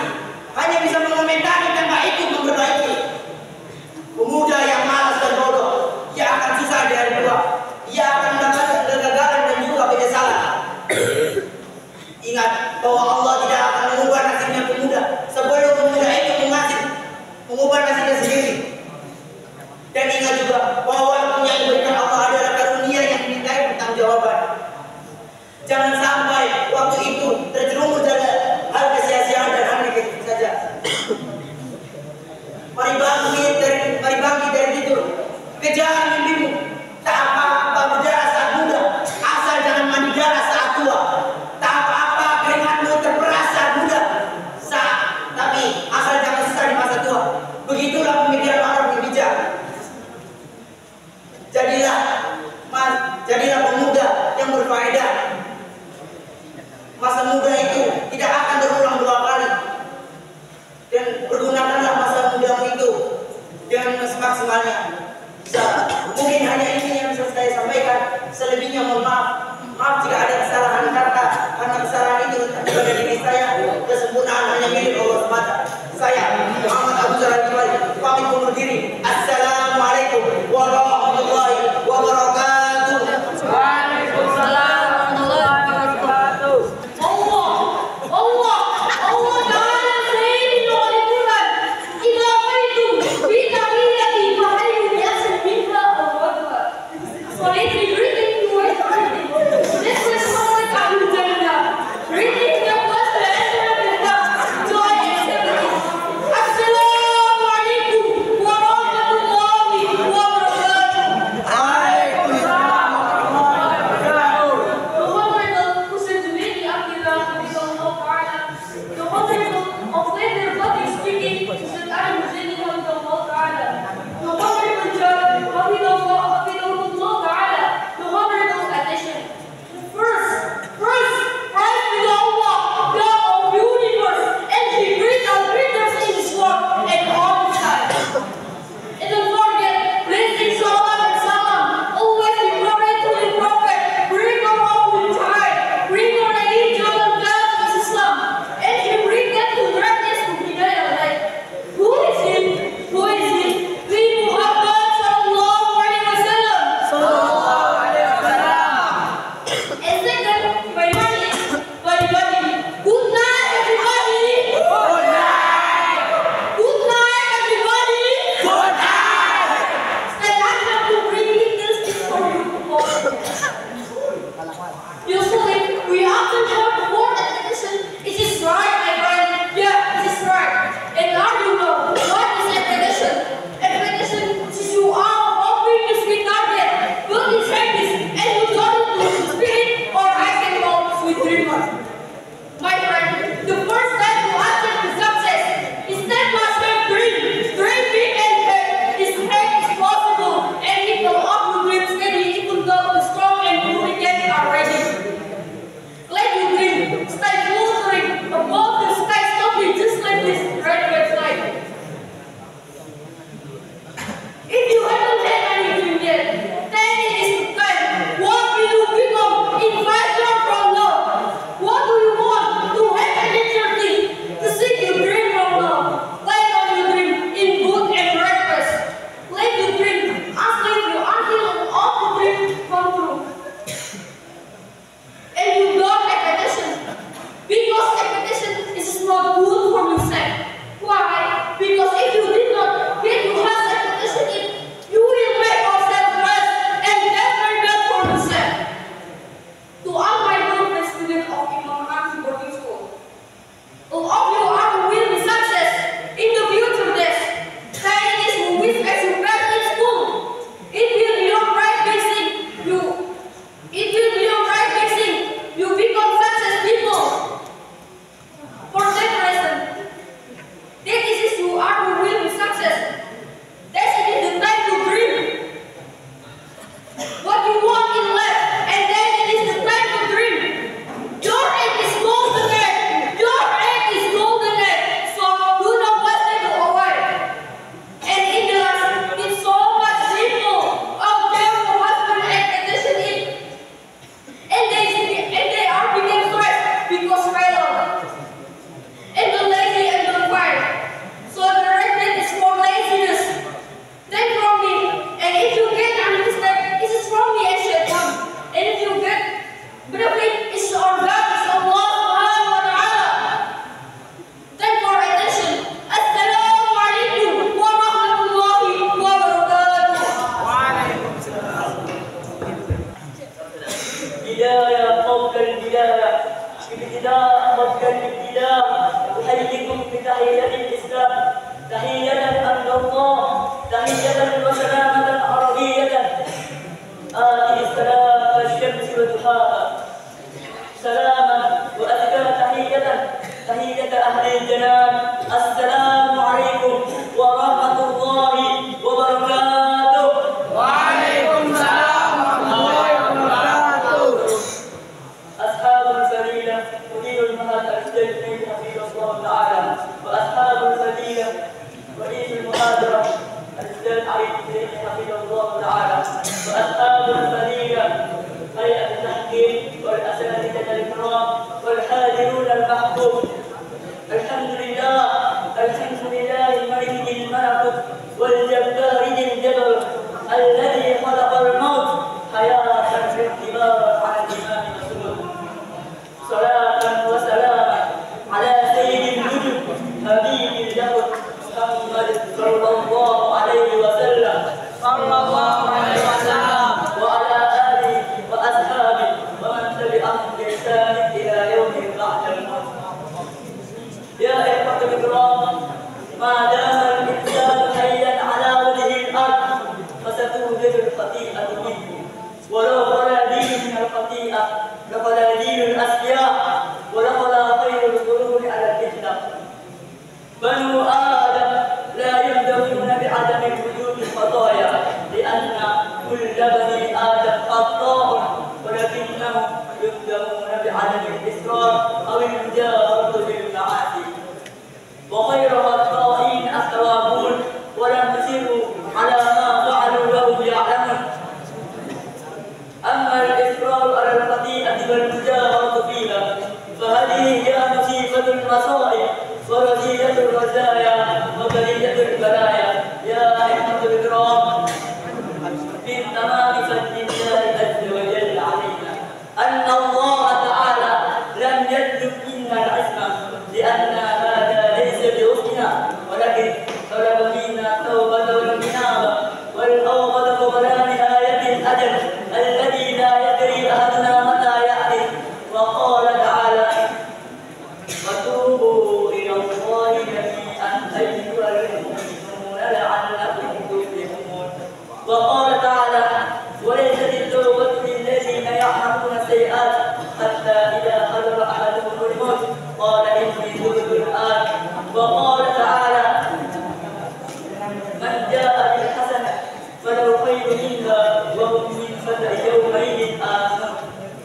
hanya bisa mengomentari tanpa ikut memperbaiki. Pemuda yang malas dan bodoh, ia akan susah di hari tua. Ia akan mendapatkan kegagalan dan juga penyesalan. Ingat bahwa Allah tidak akan mengubah nasibnya pemuda sebelum pemuda itu mengubah nasibnya sendiri. Dan ingat juga bahwa yang diberikan Allah adalah karunia yang dimintai pertanggungjawaban. Jangan sampai waktu itu terjerumus dalam hal kesia-siaan dan hal negatif saja. Mari bangkit dari tidur, kejar mimpimu. Tak apa-apa berdarah saat muda, asal jangan mandi darah saat tua. Tak apa-apa keringatmu terperas saat muda, tapi asal jangan sesat di masa tua. Begitulah pemikiran Masa muda itu tidak akan berulang dua kali. Dan pergunakanlah masa mudamu itu dengan semaksimalnya. Mungkin hanya ini yang bisa saya sampaikan. Selebihnya mohon maaf. Maaf jika ada kesalahan kata, karena kesalahan itu pada diri saya. Kesempurnaan hanya milik Allah semata. Saya Muhammad Abu Zahra pamit undur diri. Assalamualaikum warahmatullahi wabarakatuh. Waalaikumsalam warahmatullahi wabarakatuh. Allah Ta'ala sayyidu al-Quran idza qaitu bi tahiyati fa hayyu bi ahsani minha aw radha. So if you read it to it, this is what Abu Jannah. Reading the first letter of the book, joy and sympathy. Assalamualaikum warahmatullahi wabarakatuh. Waalaikumsalam warahmatullahi wabarakatuh. The Honorable Hussein Junaidi Abdullah Habibullah Ta'ala, the Honorable of Later Public Speaking, Hussein Ali Husaini Habibullah Ta'ala, the Honorable Judge Habibullah Ta'ala, the Honorable Addition. First, praise to Allah, God of the universe, and He greet our greeters in His work and all His time. And don't forget, blessings, salam, and salam, always be prophet to the prophet, bring around with time, bring our religion and God of Islam, and He bring them to greatness to Hidayah life. Who is He? Who is He? We Muhammad sallallahu alaihi wasallam. Sallallahu alaihi wasallam. And second, by money, good night everybody. Good night. Good night everybody. Good night. Stand up to bring this for you. Usually, we often have the word repetition. It is right, my friend. Yeah, it is right. And now you know what is repetition. Repetition is you are hoping to speak target, but in practice, and you don't do spirit or I can go with dreamers. My friend, the first step to achieve the success is step by step dream. Dream big and big. This head is possible, and it will up your dream steady even though the strong and good again are ready. Let you dream, stay floating above the sky, slowly just like this red flag. If you haven't had any dream yet, then it is the time. What will you become in 5 years from now? What do you want to have an eternity? To seek your dream from now. Let on your dream in good and reckless. Let your dream until all the dreams come true. And you don't expectation. Because expectation is not good for yourself. Why? Because if you did not get your health expectation in, you will make yourself rest and that's very bad for yourself. To all my girlfriend students of Imam Hamzi boarding school, all of you are will be success in the future days. That is with as you best in school. It will be your right blessing. It will be your right blessing. You become success people. For that reason, that is you are who will be success. That's it is the time to dream. What you want in life, and then it is the time to dream. Your egg is golden egg. Your egg is golden egg. So do not waste it away. And in the last, it's so much simple. Out there for husband and condition it. And they are became stressed because failure. And the lazy and the quiet. So the regret is for laziness. Take from me. And if you get a mistake, it is from me as Shaitan. And if you get benefit, it's our God, it's Allah Subhanahu wa Ta'ala. Thank for attention. Assalamu alaikum wa rahmatullahi wa barakatuh. بداية قبل البداية ابتداء قبل الابتداء أحييكم بتحية الإسلام تحية عند الله تحية وسلامة عربية آتي السلام كالشمس وضحاها سلاما وأزكى تحية أهل الجنان السلام عليكم ورحمة الله وبركاته. Waalaikumsalam warahmatullahi wabarakatuh. أصحاب الفضيلة الملكوت. الحمد لله ملك الملكوت والجبار ذي الجبروت الذي خلق الموت حياة في اختبار على الإمام والسجود. صلاة وسلاما على سيد الوجود حبيب الجبر محمد صلى الله عليه وسلم وعلى آله وأصحابه ومن تبعهم بإحسان إلى يوم بعد الموت. يا إخوة الكرام، ما دام الإنسان حيا على وجه الأرض فستوجد الخطيئة منه، ولو قليل من الخطيئة لقليل الأشقياء ولقل خير القرون على الفتنة. بنو آدم لا يلزمون بعدم وجود الخطايا لأن كل بني آدم خطاء، ولكنهم يلزمون بعدم الإصرار أو المجاهرة بالمعاصي. وخير الخطائين التوابون ولم يصروا على ما فعلوا وهم يعلمون. أما الإصرار على الخطيئة والمجاهرة فيها فهذه هي مصيبة المصائب ورذيلة الرزايا وبلية البلايا. يا أيها الكرام، من تمام فضل الله عز وجل علينا أن الله تعالى لم يطلب منا العصمة لأن هذا ليس بوسعنا، ولكن طلب منا التوبة والإنابة والأوبة قبل نهاية الأجل الذي لا يدري أحدنا متى يأتي. وقال تعالى: وتوبوا إلى الله جميعا أيها المؤمنون لعلكم تفلحون. وقال تعالى: وليست التوبة للذين يعملون السيئات حتى إذا حضر أحدهم الموت قال إني تبت الآن. وقال تعالى: من جاء بالحسنة فله خير منها وهم من فزع يومئذ آمنون.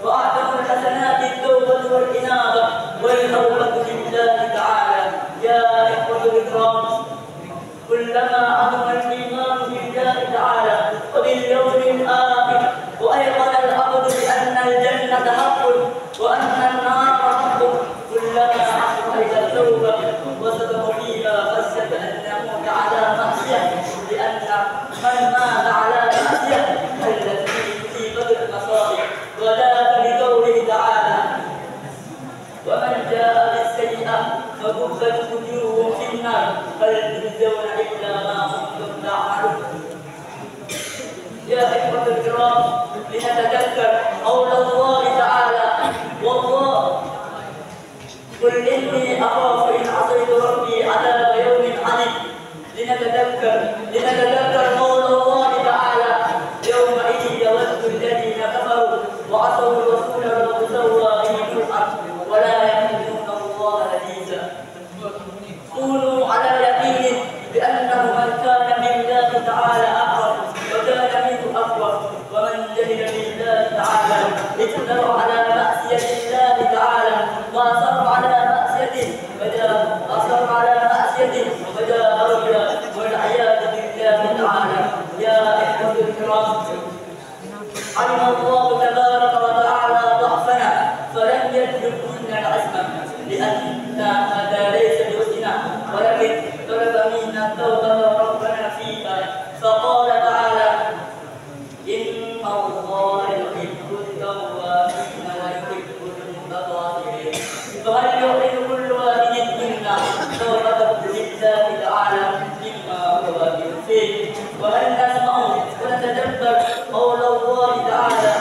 وأعظم الحسنات التوبة والإنابة والتوبة لله تعالى. يا إخوة الكرام، كلما عظم الإيمان بالله تعالى وباليوم الآخر وأيقن العبد بأن الجنة حق وأن النار حق كلما أحب إلى التوبة وصدق فيها خشية أن يموت على معصية، لأن من مات على معصية حلت فيه مصيبة المصائب. وذاك لقوله تعالى: ومن جاء بالسيئة فكبت وجوههم في النار هل تجزون إلا ما كنتم تعملون. يا إخوة الكرام، لنتذكر قول الله تعالى: والله قل إني أخاف إن عصيت ربي عذاب يوم عظيم. لنتذكر قول الله تعالى: يومئذ يود الذين كفروا وعصوا الرسول لو تسوى بهم الأرض ولا يملكون الله حديثا. كونوا على يقين بأنه من كان بالله تعالى أقرب وكان منه أقوى، ومن جهل بالله تعالى اجتمع على معصية الله تعالى وأصر على معصيته وجاء رجلا والعياذ بالله تعالى. يا إخوة الكرام، علم الله تبارك وتعالى ضعفنا فلم يطلب منا العصمة لأن هذا ليس بوسعنا، ولكن طلب منا التوبة وربنا فيها. فقال تعالى: إن الله يحب التوابين ويحب المتطهرين. فهل يعلن كل واحد منا توبته لله تعالى مما هو فيه؟ وهل نسمع ونتدبر قول الله تعالى: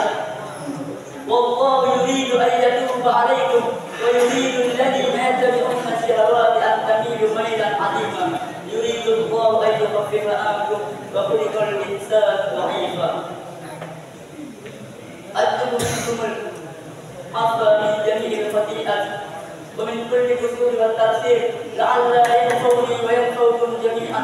والله يريد أن يتوب عليكم ويريد الذين يتبعون الشهوات أن تميلوا ميلا عظيما. يريد الله أن يخفف عنكم وخلق الإنسان ضعيفا. أطلب منكم العفو من جميع الخطيئات ومن كل قصور والتقصير لعل ينفعني وينفعكم جميعا.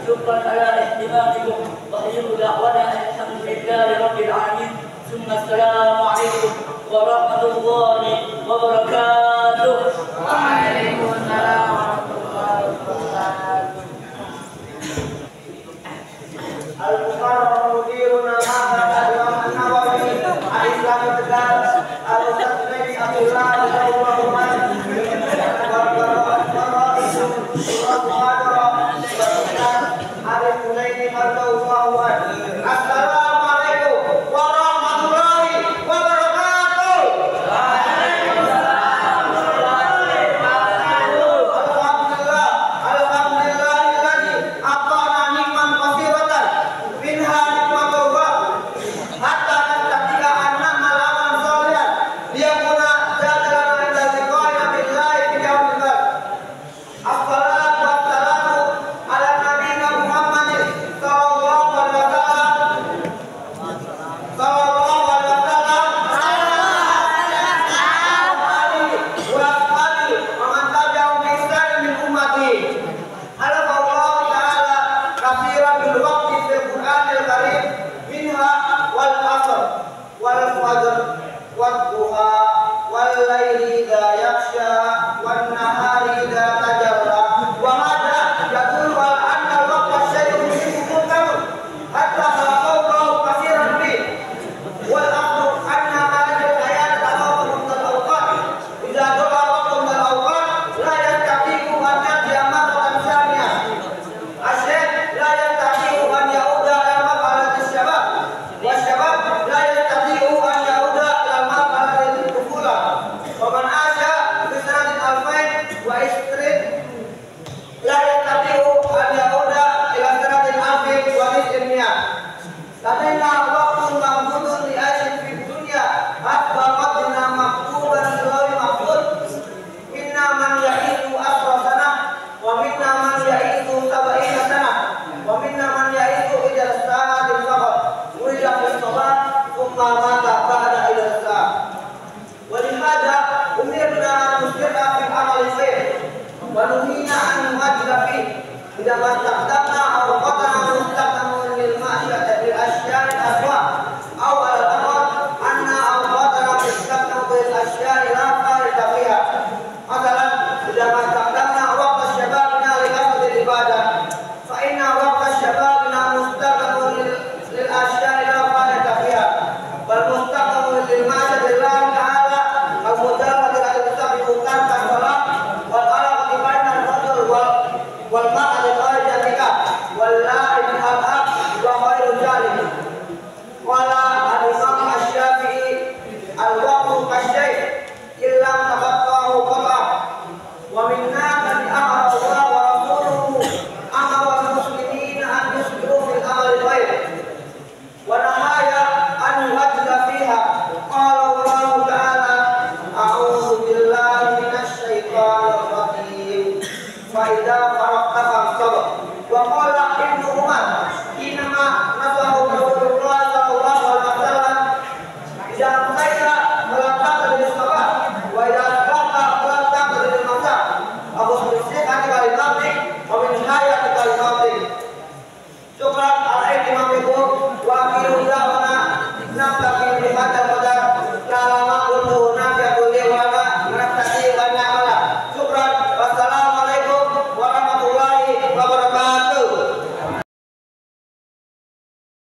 شكرا على اهتمامكم وخير دعوانا الحمد لله رب العالمين، ثم السلام عليكم ورحمة الله وبركاته. وعليكم السلام ورحمة الله وبركاته. المقرر مديرنا هذا الإمام النووي الإسلام التجار الأستاذ عبد الله والفجر والضحى والليل إذا يغشى والنهار إذا تجلى وهذا يدل على أن الوقت شيء منه منتظر حتى خلقه كثيرا فيه والأمر أن هذه الحياة تتوقف من الأوقات إذا ضاع وقت من الأوقات لا يستطيع أن يأتي مرة ثانية الشيخ لا يستطيع أن يعود إلى مرحلة الشباب والشباب لا يستطيع أن يعود إلى مرحلة الطفولة ومن عاش في سنة 2020 لا يستطيع أن يعود إلى سنة 1100 لدينا وقت محدود لعيش في الدنيا حتى وقتنا مكتوبا بغير محدود منا من يعيش 10 سنة ومنا من يعيش 70 سنة ومنا من يعيش إلى الساعة فقط ولد في الصلاة ثم مات بعد إلى الساعة ولهذا أمرنا أن نسرع في عمل الخير ونهينا أن نؤجل فيه إذا ما استخدمنا أوقاتنا